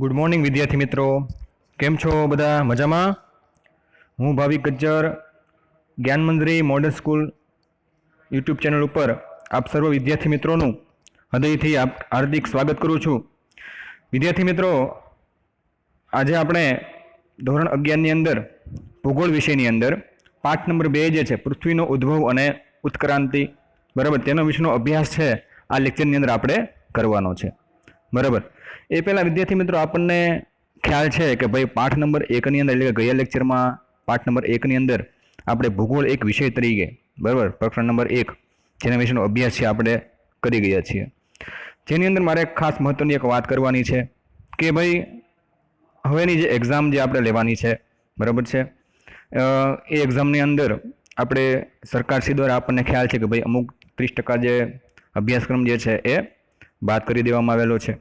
Good morning વિદ્યાર્થી મિત્રો, કેમ છો બધા? મજામાં? હું Bhavik Gajjar Gnanmandir modern school YouTube channel ઉપર આપ સર્વ વિદ્યાર્થી મિત્રોનું હૃદયથી હાર્દિક સ્વાગત કરું છું. વિદ્યાર્થી મિત્રો, આજે આપણે ધોરણ 11ની અંદર ભૂગોળ વિષયની અંદર પાઠ નંબર 2 જે છે પૃથ્વીનો ઉદ્ભવ અને ઉત્ક્રાંતિ, બરાબર, તેનો વિષયનો અભ્યાસ છે આ લેક્ચરની અંદર આપણે કરવાનો છે. બરાબર, એ પહેલાં વિદ્યાર્થી મિત્રો આપણને ખ્યાલ છે કે ભાઈ પાઠ નંબર 1ની અંદર, એટલે કે ગયા લેક્ચરમાં પાઠ નંબર 1ની અંદર આપણે ભૂગોળ એક વિષય તરીકે, બરાબર, પ્રકરણ નંબર 1 જેના વિશેનો અભ્યાસ છે આપણે કરી ગયા છીએ. જેની અંદર મારે ખાસ મહત્વની એક વાત કરવાની છે કે ભાઈ હવેની જે એક્ઝામ જે આપણે લેવાની છે, બરાબર છે, એ એક્ઝામની અંદર આપણે સરકારશ્રી દ્વારા આપણને ખ્યાલ છે કે ભાઈ અમુક 30% જે અભ્યાસક્રમ જે છે એ બાદ કરી દેવામાં આવેલો છે.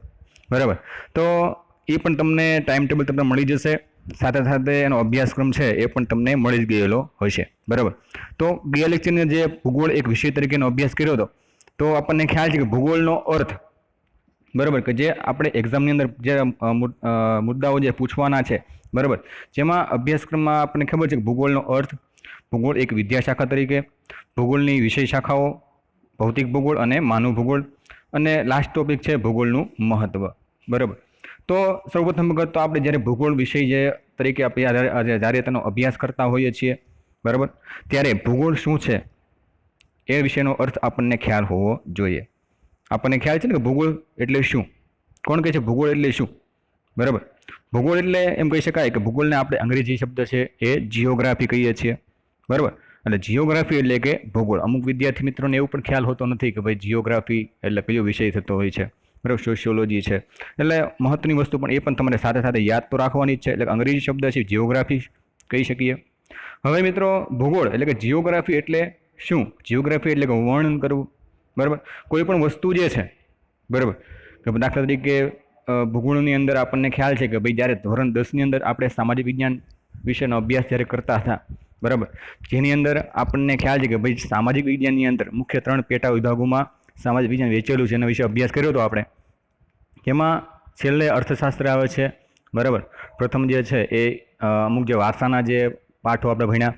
બરાબર, તો એ પણ તમને ટાઈમ ટેબલ તમને મળી જશે, સાથે સાથે એનો અભ્યાસક્રમ છે એ પણ તમને મળી જ ગયેલો હશે. બરાબર, તો ગયા લેક્ચરની જે ભૂગોળ એક વિષય તરીકેનો અભ્યાસ કર્યો હતો, તો આપણને ખ્યાલ છે કે ભૂગોળનો અર્થ, બરાબર, કે જે આપણે એક્ઝામની અંદર જે મુદ્દાઓ જે પૂછવાના છે, બરાબર, જેમાં અભ્યાસક્રમમાં આપણને ખબર છે કે ભૂગોળનો અર્થ, ભૂગોળ એક વિદ્યાશાખા તરીકે, ભૂગોળની વિષય શાખાઓ, ભૌતિક ભૂગોળ અને માનવ ભૂગોળ, અને લાસ્ટ ટોપિક છે ભૂગોળનું મહત્વ. બરાબર, તો સૌપ્રથમ વખત તો આપણે જ્યારે ભૂગોળ વિષય જે તરીકે આપણે જ્યારે તેનો અભ્યાસ કરતા હોઈએ છીએ, બરાબર, ત્યારે ભૂગોળ શું છે એ વિશેનો અર્થ આપણને ખ્યાલ હોવો જોઈએ. આપણને ખ્યાલ છે ને કે ભૂગોળ એટલે શું? કોણ કહે છે ભૂગોળ એટલે શું? બરાબર, ભૂગોળ એટલે એમ કહી શકાય કે ભૂગોળને આપણે અંગ્રેજી શબ્દ છે એ જિયોગ્રાફી કહીએ છીએ. બરાબર, એટલે જિયોગ્રાફી એટલે કે ભૂગોળ. અમુક વિદ્યાર્થી મિત્રોને એવું પણ ખ્યાલ હોતો નથી કે ભાઈ જિયોગ્રાફી એટલે કયો વિષય થતો હોય છે, બરાબર, સોશિયોલોજી છે. એટલે મહત્વની વસ્તુ પણ એ પણ તમારે સાથે સાથે યાદ તો રાખવાની જ છે. એટલે અંગ્રેજી શબ્દ છે જિયોગ્રાફી કહી શકીએ. હવે મિત્રો, ભૂગોળ એટલે કે જિયોગ્રાફી એટલે શું? જિયોગ્રાફી એટલે કે વર્ણન કરવું. બરાબર, કોઈ પણ વસ્તુ જે છે, બરાબર, કે દાખલા તરીકે ભૂગોળની અંદર આપણને ખ્યાલ છે કે ભાઈ જ્યારે ધોરણ 10ની અંદર આપણે સામાજિક વિજ્ઞાન વિશેનો અભ્યાસ જ્યારે કરતા હતા, બરાબર, જેની અંદર આપણને ખ્યાલ છે કે ભાઈ સામાજિક વિજ્ઞાનની અંદર મુખ્ય 3 પેટા વિભાગોમાં સામાજિક વિજ્ઞાન વેચેલું છે. એના વિશે અભ્યાસ કર્યો હતો આપણે. એમાં છેલ્લે અર્થશાસ્ત્ર આવે છે. બરાબર, પ્રથમ જે છે એ અમુક જે વારસાના જે પાઠો આપણે ભણ્યા,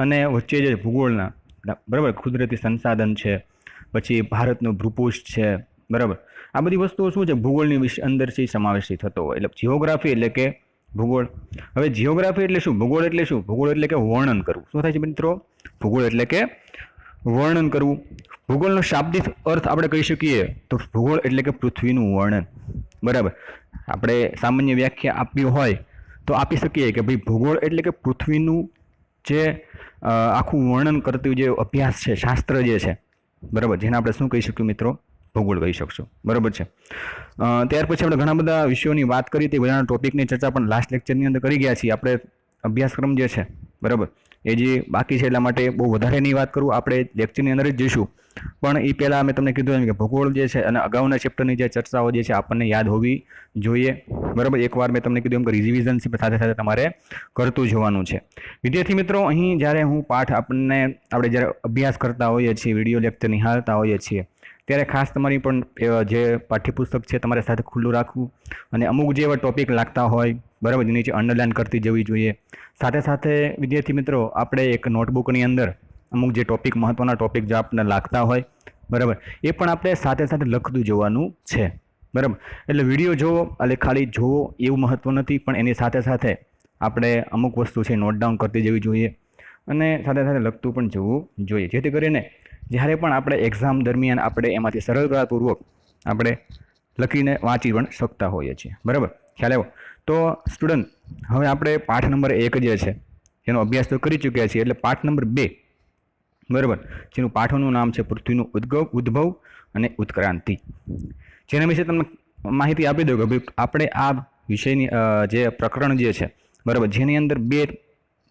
અને વચ્ચે જે ભૂગોળના, બરાબર, કુદરતી સંસાધન છે, પછી ભારતનું ભૂપૃષ્ઠ છે, બરાબર, આ બધી વસ્તુઓ શું છે ભૂગોળની અંદરથી સમાવેશી થતો હોય. એટલે જિયોગ્રાફી એટલે કે ભૂગોળ. હવે જિયોગ્રાફી એટલે શું? ભૂગોળ એટલે શું? ભૂગોળ એટલે કે વર્ણન કરવું. શું થાય છે મિત્રો? ભૂગોળ એટલે કે વર્ણન કરવું. ભૂગોળનો શાબ્દિક અર્થ આપણે કહી શકીએ તો ભૂગોળ એટલે કે પૃથ્વીનું વર્ણન. બરાબર, આપણે સામાન્ય વ્યાખ્યા આપવી હોય તો આપી શકીએ કે ભાઈ ભૂગોળ એટલે કે પૃથ્વીનું જે આખું વર્ણન કરતું જે અભ્યાસ છે, શાસ્ત્ર જે છે, બરાબર, જેને આપણે શું કહી શકીએ મિત્રો? ભૂગોળ કહી શકશું. બરાબર છે. ત્યાર પછી આપણે ઘણા બધા વિષયોની વાત કરી હતી, બધાના ટોપિકની ચર્ચા પણ લાસ્ટ લેક્ચરની અંદર કરી ગયા છીએ. આપણે અભ્યાસક્રમ જે છે, બરાબર, એ જે બાકી છે એટલા માટે બહુ વધારે નહીં વાત કરું, આપણે લેક્ચરની અંદર જ જઈશું. પણ એ પહેલાં મેં તમને કીધું એમ કે ભૂગોળ જે છે અને અગાઉના ચેપ્ટરની જે ચર્ચાઓ જે છે આપણને યાદ હોવી જોઈએ. બરાબર, એકવાર મેં તમને કીધું એમ કે રિવિઝન છે સાથે સાથે તમારે કરતું જવાનું છે. વિદ્યાર્થી મિત્રો, અહીં જ્યારે હું પાઠ આપણે જ્યારે અભ્યાસ કરતા હોઈએ છીએ, વિડીયો લેક્ચર નિહાળતા હોઈએ છીએ, ત્યારે ખાસ તમારી પણ જે પાઠ્યપુસ્તક છે તમારે સાથે ખુલ્લું રાખવું, અને અમુક જે એવા ટોપિક લાગતા હોય, બરાબર, જેની નીચે અંડરલાઇન કરતી જવી જોઈએ. સાથે સાથે વિદ્યાર્થી મિત્રો, આપણે એક નોટબુકની અંદર અમુક જે ટોપિક, મહત્ત્વના ટોપિક જે આપણને લાગતા હોય, બરાબર, એ પણ આપણે સાથે સાથે લખતું જોવાનું છે. બરાબર, એટલે વિડીયો જોવો એટલે ખાલી જોવો એવું મહત્ત્વ નથી, પણ એની સાથે સાથે આપણે અમુક વસ્તુ છે નોટ ડાઉન કરતી જવી જોઈએ, અને સાથે સાથે લખતું પણ જવું જોઈએ, જેથી કરીને જ્યારે પણ આપણે એક્ઝામ દરમિયાન આપણે એમાંથી સરળતાપૂર્વક આપણે લખીને વાંચી પણ શકતા હોઈએ છીએ. બરાબર, ખ્યાલ આવ્યો? તો સ્ટુડન્ટ, હવે આપણે પાઠ નંબર 1 જે છે એનો અભ્યાસ તો કરી ચૂક્યા છીએ. એટલે પાઠ નંબર 2, બરાબર, જેનું પાઠોનું નામ છે પૃથ્વીનું ઉદ્ભવ અને ઉત્ક્રાંતિ. જેના વિશે તમને માહિતી આપી દઉં કે ભાઈ આપણે આ વિષયની જે પ્રકરણ જે છે, બરાબર, જેની અંદર 2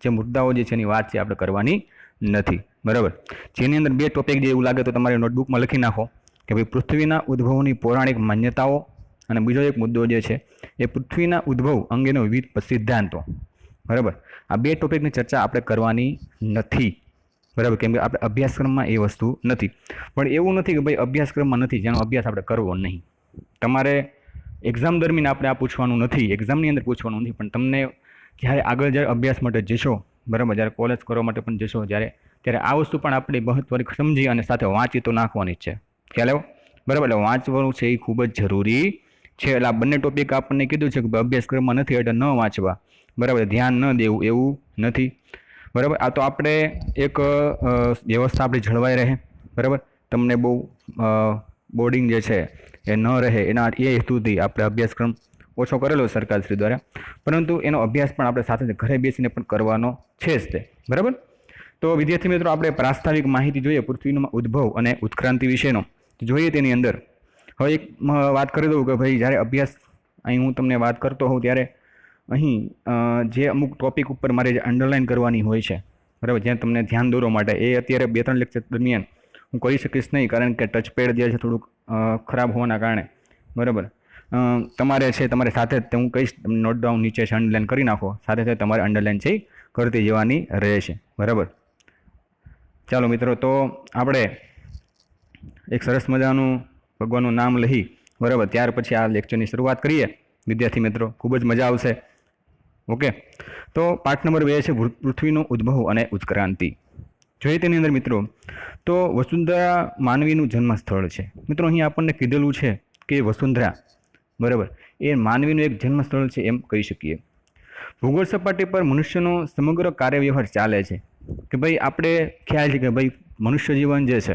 જે મુદ્દાઓ જે છે એની વાત છે આપણે કરવાની નથી. બરાબર, જેની અંદર 2 ટોપિક જે એવું લાગે તો તમારી નોટબુકમાં લખી નાખો કે ભાઈ પૃથ્વીના ઉદ્ભવની પૌરાણિક માન્યતાઓ, અને બીજો એક મુદ્દો જે છે એ પૃથ્વીના ઉદ્ભવ અંગેનો વિવિધ સિદ્ધાંતો. બરાબર, આ 2 ટોપિકની ચર્ચા આપણે કરવાની નથી. બરાબર, કેમ કે આપણે અભ્યાસક્રમમાં એ વસ્તુ નથી. પણ એવું નથી કે ભાઈ અભ્યાસક્રમમાં નથી જેનો અભ્યાસ આપણે કરવો નહીં. તમારે એક્ઝામ દરમિયાન આપણે આ પૂછવાનું નથી, એક્ઝામની અંદર પૂછવાનું નથી, પણ તમને જ્યારે આગળ જ્યારે અભ્યાસ માટે જશો, બરાબર, જ્યારે કોલેજ કરવા માટે પણ જશો, ત્યારે આ વસ્તુ પણ આપણે મહત્વની સમજી અને સાથે વાંચી તો નાખવાની જ છે. ખ્યાલ આવ્યો? બરાબર. એટલે વાંચવાનું છે એ ખૂબ જ જરૂરી છે. એટલે આ બંને ટોપિક આપણને કીધું છે કે અભ્યાસક્રમમાં નથી એટલે ન વાંચવા, બરાબર, ધ્યાન ન દેવું એવું નથી. બરાબર. આ તો આપણે એક વ્યવસ્થા આપણી જળવાઈ રહે, બરાબર, તમને બહુ બોર્ડિંગ જે છે એ ન રહે એના એ હેતુથી આપણે અભ્યાસક્રમ ઓછો કરેલો સરકારશ્રી દ્વારા, પરંતુ એનો અભ્યાસ પણ આપણે સાથે ઘરે બેસીને પણ કરવાનો છે જ તે. બરાબર. તો વિદ્યાર્થી મિત્રો, આપણે પ્રાસ્તાવિક માહિતી જોઈએ પૃથ્વીનો ઉદ્ભવ અને ઉત્ક્રાંતિ વિશેનો જોઈએ. તેની અંદર હવે એક વાત કરી દઉં કે ભાઈ જ્યારે અભ્યાસ અહીં હું તમને વાત કરતો હોઉં ત્યારે અહીં જે અમુક ટોપિક ઉપર મારે જે અંડરલાઇન કરવાની હોય છે, બરાબર, જ્યાં તમને ધ્યાન દોરવા માટે, એ અત્યારે 2-3 લેક્ચર દરમિયાન હું કરી શકીશ નહીં, કારણ કે ટચપેડ જે છે થોડુંક ખરાબ હોવાના કારણે, બરાબર, તમારે છે તમારે સાથે જ હું કહીશ, તમે નોટ ડાઉન નીચે છે અંડરલાઇન કરી નાખો, સાથે સાથે તમારે અંડરલાઇન છે કરતી જવાની રહેશે. બરાબર. ચાલો મિત્રો, તો આપણે એક સરસ મજાનું ભગવાનનું નામ લઈ, બરાબર, ત્યાર પછી આ લેક્ચરની શરૂઆત કરીએ વિદ્યાર્થી મિત્રો. ખૂબ જ મજા આવશે. ઓકે. તો પાઠ નંબર 2 છે પૃથ્વીનો ઉદ્ભવ અને ઉત્ક્રાંતિ. જોઈએ તેની અંદર મિત્રો, તો વસુંધરા માનવીનું જન્મસ્થળ છે. મિત્રો અહીં આપણને કીધેલું છે કે વસુંધરા, બરાબર, એ માનવીનું એક જન્મસ્થળ છે એમ કહી શકીએ. ભૂગોળ સપાટી પર મનુષ્યનો સમગ્ર કાર્યવ્યવહાર ચાલે છે. કે ભાઈ આપણે ખ્યાલ છે કે ભાઈ મનુષ્ય જીવન જે છે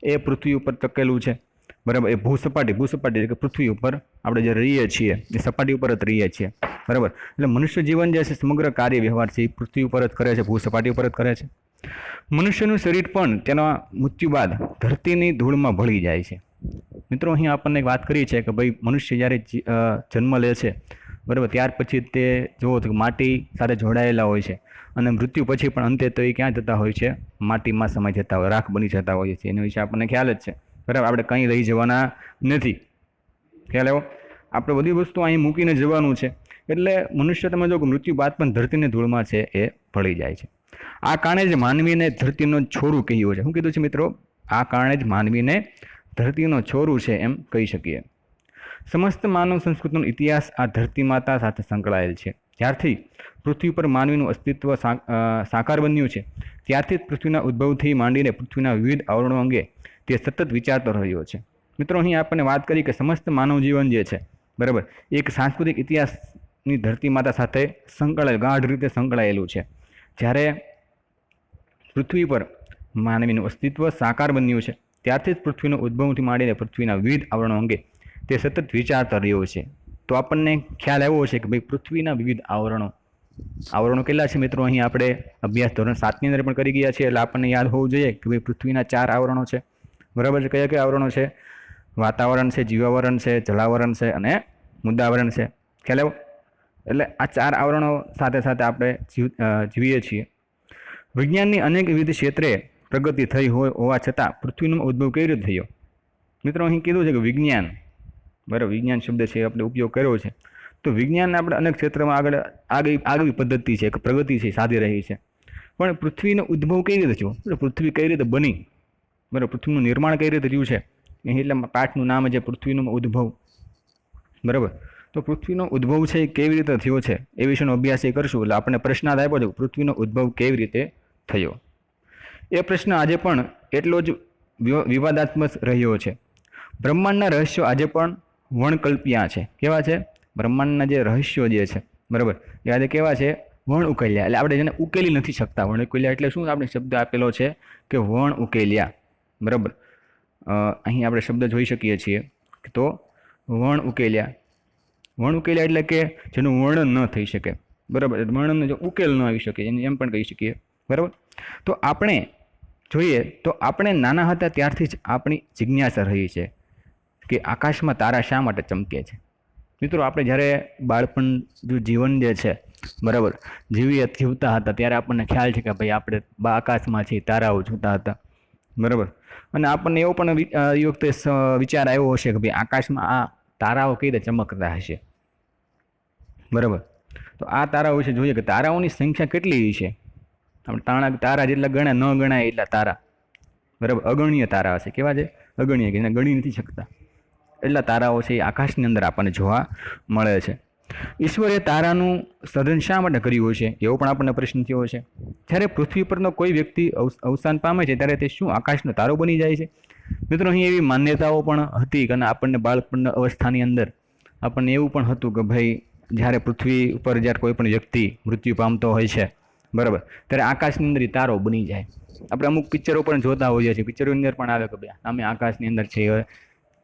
એ પૃથ્વી ઉપર ટકેલું છે, બરાબર. એ ભૂસપાટી કે પૃથ્વી ઉપર આપણે જે રહીએ છીએ એ સપાટી ઉપર જ રહીએ છીએ, બરાબર. એટલે મનુષ્ય જીવન જે છે સમગ્ર કાર્ય વ્યવહાર છે એ પૃથ્વી ઉપર જ કરે છે, ભૂસપાટી ઉપર જ કરે છે. મનુષ્યનું શરીર પણ તેના મૃત્યુ બાદ ધરતીની ધૂળમાં ભળી જાય છે. મિત્રો અહીં આપણને એક વાત કરી છે કે ભાઈ મનુષ્ય જ્યારે જન્મ લે છે, બરાબર, ત્યાર પછી તે જુઓ તો માટી સાથે જોડાયેલા હોય છે, અને મૃત્યુ પછી પણ અંતે તો એ ક્યાં જતા હોય છે? માટીમાં સમાઈ જતા હોય, રાખ બની જતા હોય છે. એના વિશે આપણને ખ્યાલ જ છે, બરાબર. આપણે કંઈ લઈ જવાના નથી. ખ્યાલ આવ્યો? આપણે બધી વસ્તુ અહીં મૂકીને જવાનું છે. એટલે મનુષ્ય તમે જો મૃત્યુ બાદ પણ ધરતીની ધૂળમાં છે એ ભળી જાય છે. આ કારણે જ માનવીને ધરતીનો છોરું કહ્યું છે. શું કીધું છે મિત્રો? આ કારણે જ માનવીને ધરતીનો છોરું છે એમ કહી શકીએ. સમસ્ત માનવ સંસ્કૃતિનો ઇતિહાસ આ ધરતી માતા સાથે સંકળાયેલ છે. જ્યારથી પૃથ્વી પર માનવીનું અસ્તિત્વ સાકાર બન્યું છે, ત્યારથી જ પૃથ્વીના ઉદ્ભવથી માંડીને પૃથ્વીના વિવિધ આવરણો અંગે તે સતત વિચારતો રહ્યો છે. મિત્રો અહીં આપણને વાત કરી કે સમસ્ત માનવ જીવન જે છે, બરાબર, એક સાંસ્કૃતિક ઇતિહાસની ધરતી માતા સાથે સંકળાયેલ, ગાઢ રીતે સંકળાયેલું છે. જ્યારે પૃથ્વી પર માનવીનું અસ્તિત્વ સાકાર બન્યું છે, ત્યારથી જ પૃથ્વીનો ઉદ્ભવથી માંડીને પૃથ્વીના વિવિધ આવરણો અંગે તે સતત વિચારતા રહ્યો છે. તો આપણને ખ્યાલ આવ્યો છે કે ભાઈ પૃથ્વીના વિવિધ આવરણો કેટલા છે મિત્રો? અહીં આપણે અભ્યાસ ધોરણ 7ની અંદર પણ કરી ગયા છીએ, એટલે આપણને યાદ હોવું જોઈએ કે ભાઈ પૃથ્વીના 4 આવરણો છે, બરાબર છે. કયા કયા આવરણો છે? વાતાવરણ છે, જીવાવરણ છે, જલાવરણ છે અને મુદ્દાવરણ છે. ખ્યાલ આવ્યો? એટલે આ 4 આવરણો સાથે સાથે આપણે જીવીએ છીએ. વિજ્ઞાનની અનેક વિવિધ ક્ષેત્રે પ્રગતિ થઈ હોવા છતાં પૃથ્વીનો ઉદ્ભવ કઈ રીતે થયો? મિત્રો અહીં કીધું છે કે વિજ્ઞાન, બરાબર, વિજ્ઞાન શબ્દ છે આપણે ઉપયોગ કર્યો છે. તો વિજ્ઞાન આપણે અનેક ક્ષેત્રમાં આગળ પ્રગતિ છે, પ્રગતિ છે સાધી રહી છે. પણ પૃથ્વીનો ઉદ્ભવ કઈ રીતે થયો? પૃથ્વી કઈ રીતે બની, બરાબર, પૃથ્વીનું નિર્માણ કઈ રીતે થયું છે? એટલે પાઠનું નામ છે પૃથ્વીનો ઉદ્ભવ, બરાબર. તો પૃથ્વીનો ઉદ્ભવ છે એ કેવી રીતે થયો છે એ વિશેનો અભ્યાસ એ કરશું. એટલે આપણે પ્રશ્ન આપ્યો છે પૃથ્વીનો ઉદ્ભવ કેવી રીતે થયો. એ પ્રશ્ન આજે પણ એટલો જ વિવાદાત્મક રહ્યો છે. બ્રહ્માંડના રહસ્યો આજે પણ વણકલ્પ્યા છે. કેવા છે? બ્રહ્માંડના જે રહસ્યો જે છે, બરાબર, એ આજે કેવા છે? વણ ઉકેલ્યા. એટલે આપણે જેને ઉકેલી નથી શકતા. વણ ઉકેલ્યા એટલે શું? આપણે શબ્દ આપેલો છે કે વણ ઉકેલ્યા, બરાબર. અહીં આપણે શબ્દ જોઈ શકીએ છીએ તો વણ ઉકેલ્યા. વણ ઉકેલ્યા એટલે કે જેનું વર્ણન ન થઈ શકે, બરાબર, વર્ણનનો જો ઉકેલ ન આવી શકે એને એમ પણ કહી શકીએ, બરાબર. તો આપણે જોઈએ તો આપણે નાના હતા ત્યારથી જ આપણી જિજ્ઞાસા રહી છે કે આકાશમાં તારા શા માટે ચમકે છે. મિત્રો આપણે જ્યારે બાળપણ જીવન જે છે, બરાબર, જીવતા હતા ત્યારે આપણને ખ્યાલ છે કે ભાઈ આપણે આકાશમાં છીએ, તારાઓ જોતા હતા, બરાબર. અને આપણને એવો પણ એ વખતે વિચાર આવ્યો હશે કે ભાઈ આકાશમાં આ તારાઓ કઈ રીતે ચમકતા હશે, બરાબર. તો આ તારાઓ વિશે જોઈએ કે તારાઓની સંખ્યા કેટલી છે. આપણે તારા જેટલા ગણ્યા ન ગણાય એટલા તારા, બરાબર, અગણ્ય તારા હશે. કેવા છે? અગણ્ય, કે એને ગણી નથી શકતા. એટલા તારાઓ છે એ આકાશની અંદર આપણને જોવા મળે છે. ઈશ્વરે તારાનું સર્જન શા માટે કર્યું છે એવો પણ આપણને પ્રશ્ન થયો છે. જ્યારે પૃથ્વી પરનો કોઈ વ્યક્તિ અવસાન પામે છે ત્યારે તે શું આકાશનો તારો બની જાય છે? મિત્રો, અહીં એવી માન્યતાઓ પણ હતી અને આપણને બાળપણના અવસ્થાની અંદર આપણને એવું પણ હતું કે ભાઈ જ્યારે પૃથ્વી ઉપર જ્યારે કોઈ પણ વ્યક્તિ મૃત્યુ પામતો હોય છે, બરાબર, ત્યારે આકાશની અંદર તારો બની જાય. આપણે અમુક પિક્ચરો પણ જોતા હોઈએ છીએ. પિક્ચરોની અંદર પણ આવે કે ભાઈ અમે આકાશની અંદર છે,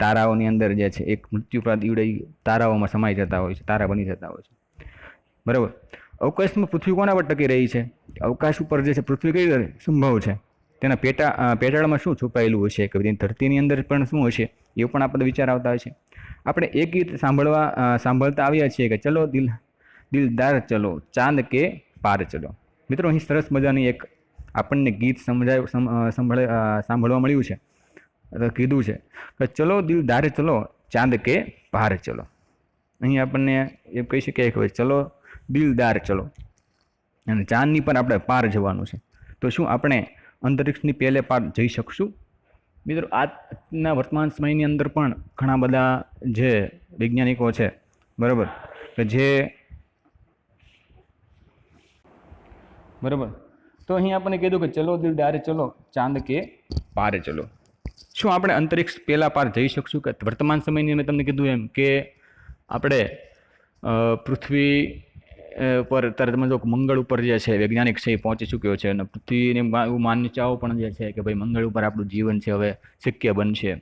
તારાઓની અંદર જે છે એક મૃત્યુ પ્રાંત ઈવડે તારાઓમાં સમાઈ જતા હોય છે, તારા બની જતા હોય છે, બરાબર. અવકાશમાં પૃથ્વી કોના પર ટકી રહી છે? અવકાશ ઉપર જે છે પૃથ્વી કઈ સંભવ છે? તેના પેટાળમાં શું છુપાયેલું હશે કે ધરતીની અંદર પણ શું હશે એ પણ આપણે વિચાર આવતા હોય છે. આપણે એક ગીત સાંભળતા આવ્યા છીએ કે ચલો દિલદાર ચલો ચાંદ કે પાર ચલો. મિત્રો, અહીં સરસ મજાની એક આપણને ગીત સાંભળવા મળ્યું છે, કીધું છે કે ચલો દિલદાર ચલો ચાંદ કે પાર ચલો. અહીં આપણને એમ કહી શકીએ કે ચલો દિલદાર ચલો, અને ચાંદની પર આપણે પાર જવાનું છે. તો શું આપણે અંતરિક્ષની પહેલે પાર જઈ શકશું? મિત્રો, આજના વર્તમાન સમયની અંદર પણ ઘણા બધા જે વૈજ્ઞાનિકો છે, બરાબર, કે જે બરાબર, તો અહીં આપણને કીધું કે ચલો દિલદાર ચલો ચાંદ કે પાર ચલો. શું આપણે અંતરિક્ષ પહેલા પાર જઈ શકશું? કે વર્તમાન સમયની મેં તમને કીધું એમ કે આપણે પૃથ્વી પર તમે જો મંગળ ઉપર જે છે વૈજ્ઞાનિક છે એ પહોંચી ચૂક્યો છે, અને પૃથ્વીની એવું માન્યતાઓ પણ જે છે કે ભાઈ મંગળ ઉપર આપણું જીવન છે હવે શક્ય બનશે,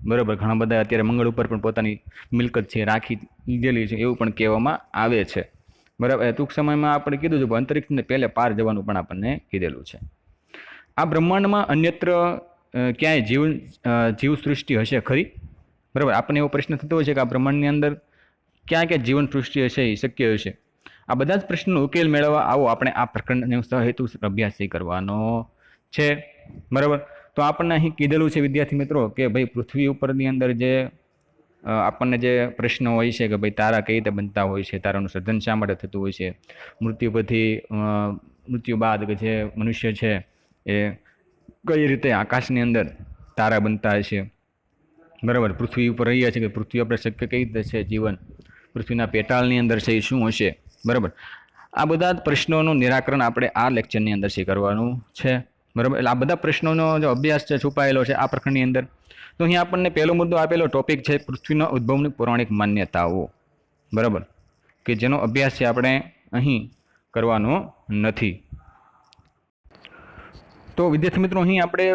બરાબર. ઘણા બધા અત્યારે મંગળ ઉપર પણ પોતાની મિલકત છે રાખી લીધેલી છે એવું પણ કહેવામાં આવે છે, બરાબર. ટૂંક સમયમાં આપણે કીધું છે અંતરિક્ષને પહેલે પાર જવાનું પણ આપણને કીધેલું છે. આ બ્રહ્માંડમાં અન્યત્ર ક્યાંય જીવ સૃષ્ટિ હશે ખરી? બરાબર, આપણને એવો પ્રશ્ન થતો હોય છે કે આ બ્રહ્માંડની અંદર ક્યાં ક્યાં જીવન સૃષ્ટિ હશે એ શક્ય હશે? આ બધા જ પ્રશ્નનો ઉકેલ મેળવવા આવો આપણે આ પ્રકરણનો સહેતુ અભ્યાસ કરવાનો છે, બરાબર. તો આપણને અહીં કીધેલું છે વિદ્યાર્થી મિત્રો કે ભાઈ પૃથ્વી ઉપરની અંદર જે આપણને જે પ્રશ્નો હોય છે કે ભાઈ તારા કઈ રીતે બનતા હોય છે, તારાનું સર્જન શા માટે થતું હોય છે, મૃત્યુ બાદ કે જે મનુષ્ય છે એ કઈ રીતે આકાશની અંદર તારા બનતા હશે, બરાબર. પૃથ્વી ઉપર રહીએ છીએ કે પૃથ્વી આપણે શક્ય કઈ રીતે છે જીવન, પૃથ્વીના પેટાળની અંદર છે એ શું હશે, બરાબર. આ બધા પ્રશ્નોનું નિરાકરણ આપણે આ લેક્ચરની અંદર કરવાનું છે, બરાબર. એટલે આ બધા પ્રશ્નોનો જો અભ્યાસ છે છુપાયેલો છે આ પ્રકરણની અંદર. તો અહીં આપણને પહેલો મુદ્દો આપેલો ટોપિક છે પૃથ્વીના ઉદ્ભવની પૌરાણિક માન્યતાઓ, બરાબર, કે જેનો અભ્યાસ છે આપણે અહીં કરવાનો નથી. તો વિદ્યાર્થી મિત્રો, અહીં આપણે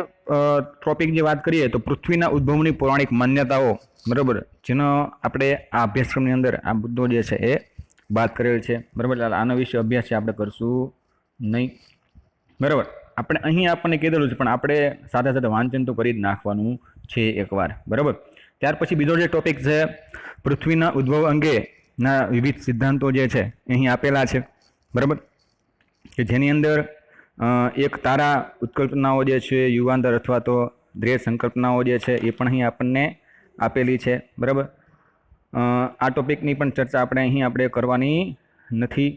ટોપિક જે વાત કરીએ તો પૃથ્વીના ઉદ્ભવની પૌરાણિક માન્યતાઓ, બરાબર, જેનો આપણે આ અભ્યાસક્રમની અંદર આ મુદ્દો જે છે એ વાત કરેલ છે, બરાબર. આના વિશે અભ્યાસ છે આપણે કરશું નહીં, બરાબર. આપણે અહીં આપણને કીધેલું છે પણ આપણે સાથે સાથે વાંચન તો કરી જ નાખવાનું છે એકવાર, બરાબર. ત્યાર પછી બીજો જે ટોપિક છે પૃથ્વીના ઉદ્ભવ અંગેના વિવિધ સિદ્ધાંતો જે છે અહીં આપેલા છે, બરાબર, કે જેની અંદર એક તારા ઉત્કલ્પનાઓ જે છે, યુવાંતર અથવા તો દ્રેય સંકલ્પનાઓ જે છે એ પણ અહીં આપણને આપેલી છે, બરાબર. આ ટોપિકની પણ ચર્ચા આપણે કરવાની નથી.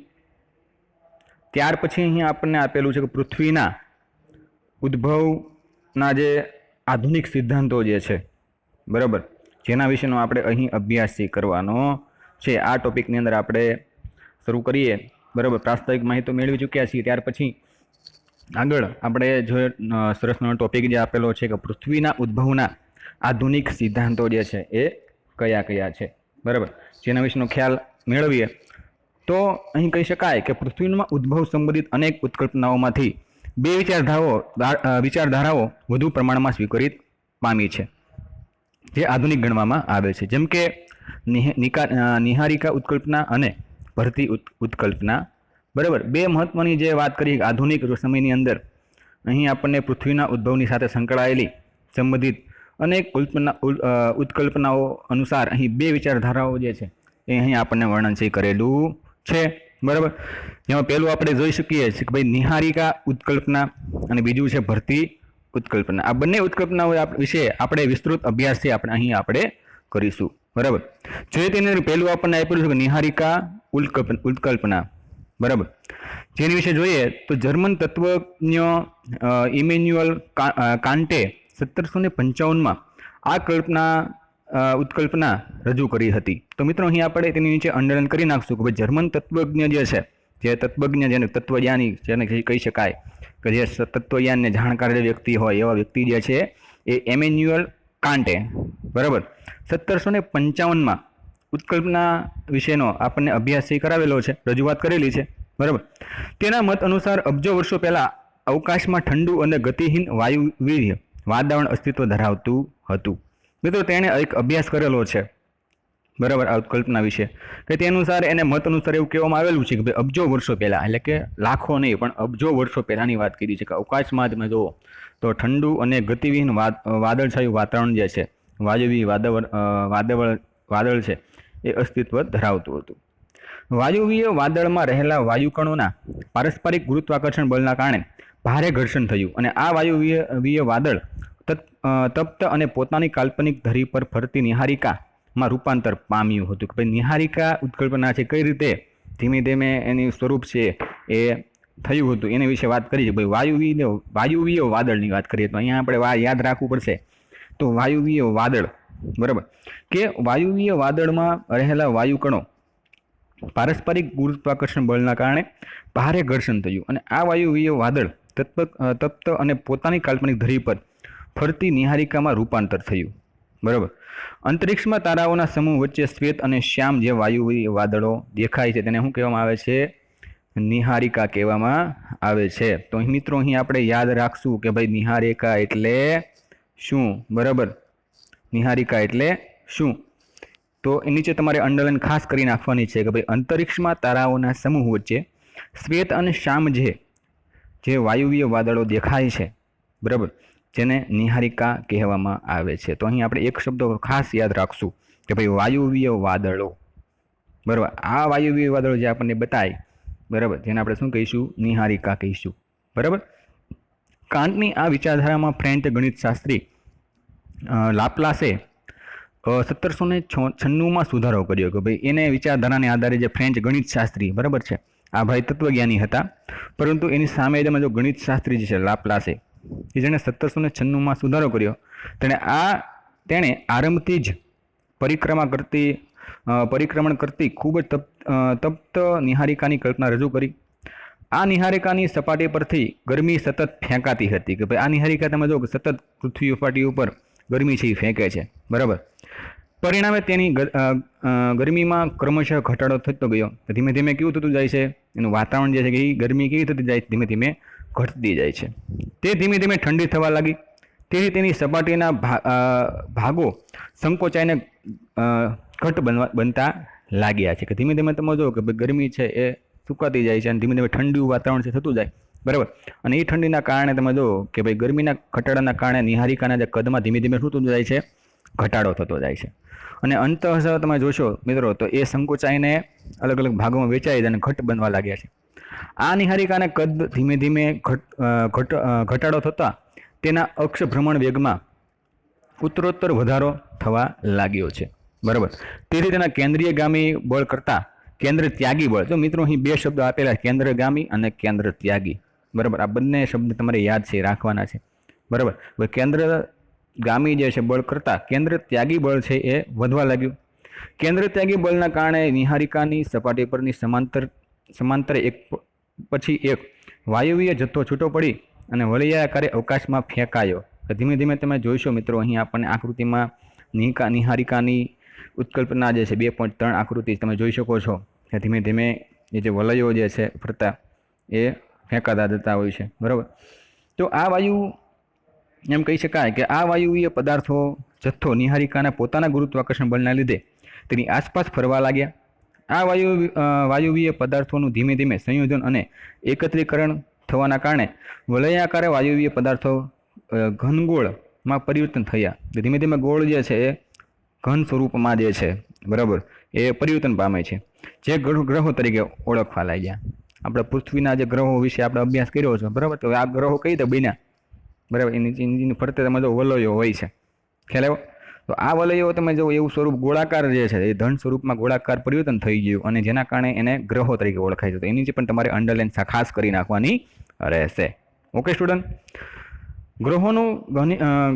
ત્યાર પછી અહીં આપણને આપેલું છે કે પૃથ્વીના ઉદ્ભવના જે આધુનિક સિદ્ધાંતો જે છે, બરાબર, જેના વિશેનો આપણે અહીં અભ્યાસ કરવાનો છે. આ ટોપિકની અંદર આપણે શરૂ કરીએ, બરાબર. પ્રાસ્તાવિક માહિતી મેળવી ચૂક્યા છીએ. ત્યાર પછી આગળ આપણે જો સરસનો ટોપિક જે આપેલો છે કે પૃથ્વીના ઉદ્ભવના આધુનિક સિદ્ધાંતો જે છે એ કયા કયા છે, બરાબર, જેના વિશેનો ખ્યાલ મેળવીએ તો અહીં કહી શકાય કે પૃથ્વીમાં ઉદ્ભવ સંબંધિત અનેક ઉત્કલ્પનાઓમાંથી બે વિચારધારાઓ વધુ પ્રમાણમાં સ્વીકારિત પામી છે, જે આધુનિક ગણવામાં આવે છે. જેમ કે નિહારિકા ઉત્કલ્પના અને ભરતી ઉત્કલ્પના, બરાબર. બે મહત્વની જે વાત કરીએ આધુનિક સમયની અંદર અહીં આપણને પૃથ્વીના ઉદ્ભવની સાથે સંકળાયેલી સંબંધિત અનેક ઉત્કલ્પનાઓ અનુસાર અહીં બે વિચારધારાઓ જે છે એ અહીં આપણને વર્ણન કરેલું છે, બરાબર. જેમાં પહેલું આપણે જોઈ શકીએ છીએ કે ભાઈ નિહારિકા ઉત્કલ્પના અને બીજું છે ભરતી ઉત્કલ્પના. આ બંને ઉત્કલ્પનાઓ વિશે આપણે વિસ્તૃત અભ્યાસ આપણે કરીશું, બરાબર. જોઈએ તેની પહેલું આપણને આપેલું છે કે નિહારિકા ઉત્કલ્પના, બરાબર. જેની વિશે જોઈએ તો જર્મન તત્વજ્ઞ ઇમેન્યુઅલ કાન્ટે 1755માં આ કલ્પના ઉત્કલ્પના રજૂ કરી હતી. તો મિત્રો અહીં આપણે તેની નીચે અંડરલાઈન કરી નાખશું કે ભાઈ જર્મન તત્વજ્ઞ જે તત્વજ્ઞ જેને તત્વજ્ઞાની જેને કહી શકાય કે જે તત્વજ્ઞાનને જાણકાર જે વ્યક્તિ હોય એવા વ્યક્તિ જે છે એ એમેન્યુઅલ કાંટે, બરાબર, 1755માં ઉત્કલ્પના વિશેનો આપણને અભ્યાસ કરાવેલો છે, રજૂઆત કરેલી છે, બરાબર. તેના મત અનુસાર અબજો વર્ષો પહેલાં અવકાશમાં ઠંડુ અને ગતિહીન વાયુવીય વાતાવરણ અસ્તિત્વ ધરાવતું હતું. મિત્રો તેણે એક અભ્યાસ કરેલો છે, બરાબર, આ ઉત્કલ્પના વિશે, કે તે અનુસાર એને મત અનુસાર એવું કહેવામાં આવેલું છે કે ભાઈ અબજો વર્ષો પહેલાં, એટલે કે લાખો નહીં પણ અબજો વર્ષો પહેલાંની વાત કરી છે કે અવકાશમાં તમે જુઓ તો ઠંડુ અને ગતિવિહીન વાદળછાયું વાતાવરણ જે છે, વાયુવી વાદળ છે એ અસ્તિત્વ ધરાવતું હતું. વાયુવીય વાદળમાં રહેલા વાયુકણોના પારસ્પરિક ગુરુત્વાકર્ષણ બળના કારણે ભારે ઘર્ષણ થયું અને આ વાયુવીય વાદળ તપ્ત અને પોતાની કાલ્પનિક ધરી પર ફરતી નિહારિકામાં રૂપાંતર પામ્યું હતું. કે ભાઈ નિહારિકા ઉત્કલ્પના છે કઈ રીતે ધીમે ધીમે એની સ્વરૂપ છે એ થયું હતું એના વિશે વાત કરી છે. ભાઈ વાયુવીય વાદળની વાત કરીએ તો અહીંયા આપણે યાદ રાખવું પડશે. તો વાયુવીય વાદળ, બરાબર, કે વાયુવીય વાદળમાં રહેલા વાયુકણો પારસ્પરિક ગુરુત્વાકર્ષણ બળના કારણે ભારે ઘર્ષણ થયું અને આ વાયુવીય વાદળ તપ્ત અને પોતાની કાલ્પનિક ધરી પર ફરતી નિહારિકામાં રૂપાંતર થયું, બરાબર. અંતરિક્ષમાં તારાઓના સમૂહ વચ્ચે શ્વેત અને શ્યામ જે વાયુવીય વાદળો દેખાય છે તેને શું કહેવામાં આવે છે? નિહારિકા કહેવામાં આવે છે. તો અહીં મિત્રો અહીં આપણે યાદ રાખશું કે ભાઈ નિહારિકા એટલે શું, બરાબર, નિહારિકા એટલે શું? તો એ નીચે તમારે અંડરલાઈન ખાસ કરી નાખવાની છે કે ભાઈ અંતરિક્ષમાં તારાઓના સમૂહ વચ્ચે શ્વેત અને શ્યામ જે વાયુવીય વાદળો દેખાય છે, બરાબર, જેને નિહારિકા કહેવામાં આવે છે. તો અહીં આપણે એક શબ્દ ખાસ યાદ રાખશું કે ભાઈ વાયુવીય વાદળો, બરાબર. આ વાયુવીય વાદળો જે આપણને બતાય, બરાબર, જેને આપણે શું કહીશું? નિહારિકા કહીશું, બરાબર. કાંટની આ વિચારધારામાં ફ્રેન્ચ ગણિતશાસ્ત્રી લાપ્લાસે 1796માં સુધારો કર્યો કે ભાઈ એને વિચારધારાને આધારે જે ફ્રેન્ચ ગણિતશાસ્ત્રી, બરાબર છે, આ ભાઈ તત્વજ્ઞાની હતા, પરંતુ એની સામે તમે જો ગણિતશાસ્ત્રી જે છે લાપ્લાસે, કે જેણે 1796માં સુધારો કર્યો, તેણે આરંભથી જ પરિક્રમણ કરતી ખૂબ જ તપ્ત નિહારિકાની કલ્પના રજૂ કરી. આ નિહારિકાની સપાટી પરથી ગરમી સતત ફેંકાતી હતી કે ભાઈ આ નિહારિકા તમે જો સતત પૃથ્વી સપાટી ઉપર ગરમી છે એ ફેંકે છે, બરાબર. પરિણામે તેની ગરમીમાં ક્રમશઃ ઘટાડો થતો ગયો. ધીમે ધીમે કેવું થતું જાય છે? એનું વાતાવરણ જે છે કે એ ગરમી કેવી થતી જાય? ધીમે ધીમે ઘટતી જાય છે. તે ધીમે ધીમે ઠંડી થવા લાગી. તેથી તેની સપાટીના ભાગો સંકોચાઈને ઘટ બનતા લાગ્યા છે. કે ધીમે ધીમે તમે જો કે ભાઈ ગરમી છે એ સુકાતી જાય છે અને ધીમે ધીમે ઠંડુ વાતાવરણ છે થતું જાય, બરાબર. અને એ ઠંડીના કારણે તમે જો કે ભાઈ ગરમીના ઘટાડાના કારણે નિહારિકાના જે કદમાં ધીમે ધીમે શું થતું જાય છે? ઘટાડો થતો જાય છે. અને અંતઃ તમે જોશો મિત્રો તો એ સંકોચાઈને અલગ અલગ ભાગોમાં વેચાઈ જાય અને ઘટ બનવા લાગ્યા છે. આ નિહારિકાને કદ ધીમે ધીમે ઘટાડો થતાં તેના અક્ષ ભ્રમણ વેગમાં ઉત્તરોત્તર વધારો થવા લાગ્યો છે, બરાબર. તેથી તેના કેન્દ્રીયગામી બળ કરતાં કેન્દ્ર ત્યાગી બળ, જો મિત્રો અહીં બે શબ્દો આપેલા, કેન્દ્રગામી અને કેન્દ્ર ત્યાગી, બરાબર. આ બંને શબ્દ તમારે યાદ છે, રાખવાના છે, બરાબર. કેન્દ્રગામી જે છે બળ કરતાં કેન્દ્ર ત્યાગી બળ છે એ વધવા લાગ્યું. કેન્દ્ર ત્યાગી બળના કારણે નિહારિકાની સપાટી પરની સમાંતરે એક પછી એક વાયુવીય જથ્થો છૂટો પડી અને વલયાકારે અવકાશમાં ફેંકાયો. ધીમે ધીમે તમે જોઈશો મિત્રો અહીં આપણને આકૃતિમાં નિહારિકાની ઉત્કલ્પના જે છે 2.3 આકૃતિ તમે જોઈ શકો છો કે ધીમે ધીમે એ જે વલયો જે છે ફરતા એ ફેંકાતા જતા હોય છે, બરાબર. તો આ વાયુ એમ કહી શકાય કે આ વાયુવીય પદાર્થો જથ્થો નિહારિકાના પોતાના ગુરુત્વાકર્ષણ બળના લીધે તેની આસપાસ ફરવા લાગ્યા. આ વાયુવીય પદાર્થોનું ધીમે ધીમે સંયોજન અને એકત્રીકરણ થવાના કારણે વલયાકારે વાયુવીય પદાર્થો ઘનગોળમાં પરિવર્તન થયા. ધીમે ધીમે ગોળ જે છે એ ઘન સ્વરૂપમાં જે છે, બરાબર, એ પરિવર્તન પામે છે, જે ગ્રહો તરીકે ઓળખવા લાગ્યા. આપણે પૃથ્વીના જે ગ્રહો વિશે આપણે અભ્યાસ કર્યો છે, બરાબર. તો આ ગ્રહો કઈ રીતે બન્યા, બરાબર? એની ફરતે તમે જો વલયો હોય છે, ખ્યાલ આવ્યો? તો આ વલયો તમે જો એવું સ્વરૂપ ગોળાકાર જે છે એ ધન સ્વરૂપમાં ગોળાકાર પરિવર્તન થઈ ગયું અને જેના કારણે એને ગ્રહો તરીકે ઓળખાય છે. તો એની જે પણ તમારે અંડરલાઈન ખાસ કરી નાખવાની રહેશે. Okay student? ગ્રહોનું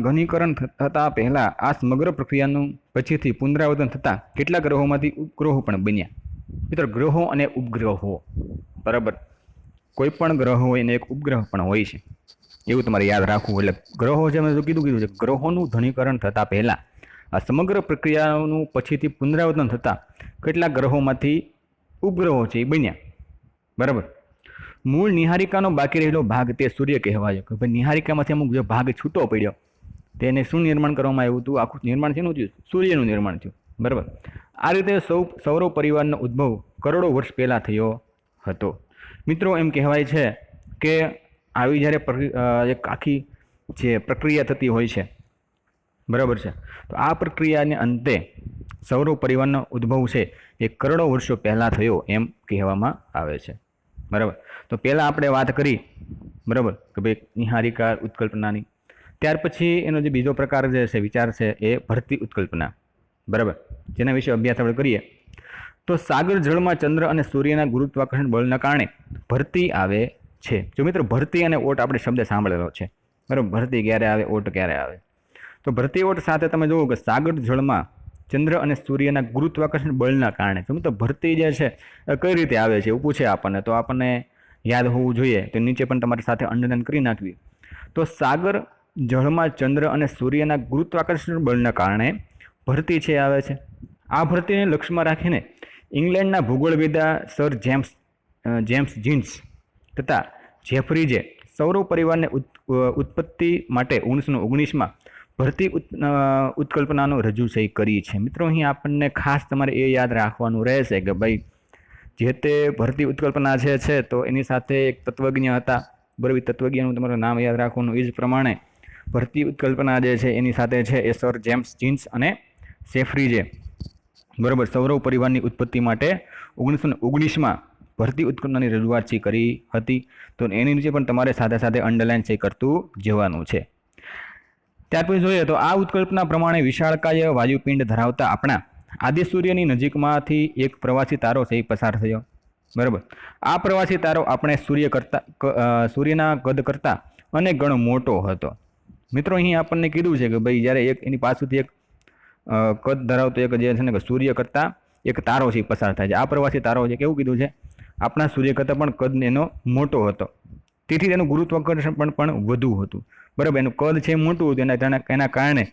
ઘનીકરણ થતાં પહેલાં આ સમગ્ર પ્રક્રિયાનું પછીથી પુનરાવર્તન થતાં કેટલા ગ્રહોમાંથી ઉપગ્રહો પણ બન્યા. મિત્રો, ગ્રહો અને ઉપગ્રહો, બરાબર, કોઈ પણ ગ્રહ હોય એને એક ઉપગ્રહ પણ હોય છે, એવું તમારે યાદ રાખવું. એટલે ગ્રહો છે, મેં કીધું છે, ગ્રહોનું ઘનીકરણ થતાં પહેલાં આ સમગ્ર પ્રક્રિયાનું પછીથી પુનરાવર્તન થતાં કેટલા ગ્રહોમાંથી ઉપગ્રહો છે એ બન્યા, બરાબર. મૂળ નિહારિકાનો બાકી રહેલો ભાગ તે સૂર્ય કહેવાયો. કે ભાઈ નિહારિકામાંથી અમુક જે ભાગ છૂટો પડ્યો તેને શું નિર્માણ કરવામાં આવ્યું હતું? આખું નિર્માણ શેનું થયું? સૂર્યનું નિર્માણ થયું, બરાબર. આ રીતે સૌર પરિવારનો ઉદ્ભવ કરોડો વર્ષ પહેલાં થયો હતો. મિત્રો, એમ કહેવાય છે કે આવી જ્યારે એક આખી જે પ્રક્રિયા થતી હોય છે, બરાબર છે, તો આ પ્રક્રિયાને અંતે સૌર પરિવારનો ઉદ્ભવ છે એ કરોડો વર્ષો પહેલાં થયો એમ કહેવામાં આવે છે, બરાબર. તો પહેલાં આપણે વાત કરી, બરાબર, કે ભાઈ નિહારિકા ઉત્કલ્પનાની. ત્યાર પછી એનો જે બીજો પ્રકાર જે છે, વિચાર છે, એ ભરતી ઉત્કલ્પના, બરાબર, જેના વિશે અભ્યાસ આપણે કરીએ તો સાગર જળમાં ચંદ્ર અને સૂર્યના ગુરુત્વાકર્ષણ બળના કારણે ભરતી આવે છે. જો મિત્રો, ભરતી અને ઓટ આપણે શબ્દ સાંભળેલો છે, બરાબર. ભરતી ક્યારે આવે, ઓટ ક્યારે આવે? તો ભરતી ઓટ સાથે તમે જુઓ કે સાગર જળમાં ચંદ્ર અને સૂર્યના ગુરુત્વાકર્ષણ બળના કારણે. તો મિત્રો, ભરતી જે છે કઈ રીતે આવે છે એવું પૂછે આપણને, તો આપણને યાદ હોવું જોઈએ. તો નીચે પણ તમારી સાથે અંડરલાઈન કરી નાખવી. તો સાગર જળમાં ચંદ્ર અને સૂર્યના ગુરુત્વાકર્ષણ બળના કારણે ભરતી છે આવે છે. આ ભરતીને લક્ષ્યમાં રાખીને ઇંગ્લેન્ડના ભૂગોળવિદા સર જેમ્સ જીન્સ તથા જેફરીજે સૌર પરિવારને ઉત્પત્તિ માટે 1919માં ભરતી ઉત્કલ્પનાનો રજૂ કરી છે. મિત્રો, અહીં આપણને ખાસ તમારે એ યાદ રાખવાનું રહેશે કે ભાઈ જે તે ભરતી ઉત્કલ્પના છે તો એની સાથે એક તત્વજ્ઞ હતા, બરાબર. તત્વજ્ઞનું તમારું નામ યાદ રાખવાનું. એ જ પ્રમાણે ભરતી ઉત્કલ્પના જે છે એની સાથે છે એ સર જેમ્સ જીન્સ અને જેફરીજે, બરાબર, સૌર પરિવારની ઉત્પત્તિ માટે 1919માં ભરતી ઉત્કલ્પનાની રજૂઆત કરી હતી. તો એની નીચે પણ તમારે સાથે સાથે અંડરલાઇન છે કરતું જવાનું છે. ત્યાર પછી જોઈએ તો આ ઉત્કલ્પના પ્રમાણે વિશાળકાય વાયુપિંડ ધરાવતા આપણા આદિ સૂર્યની નજીકમાંથી એક પ્રવાસી તારો છે પસાર થયો, બરાબર. આ પ્રવાસી તારો આપણે સૂર્યના કદ કરતાં અનેક ગણો મોટો હતો. મિત્રો, અહીં આપણને કીધું છે કે ભાઈ જ્યારે એક એની પાસેથી એક કદ ધરાવતો એક જે છે ને કે સૂર્ય કરતાં એક તારો છે પસાર થાય છે. આ પ્રવાસી તારો છે કેવું કીધું છે? આપણા સૂર્ય કરતાં પણ કદ એનો મોટો હતો, તેથી તેનું ગુરુત્વાકર્ષણ પણ વધુ હતું, બરાબર. એનું કદ છે મોટું હતું, એના કારણે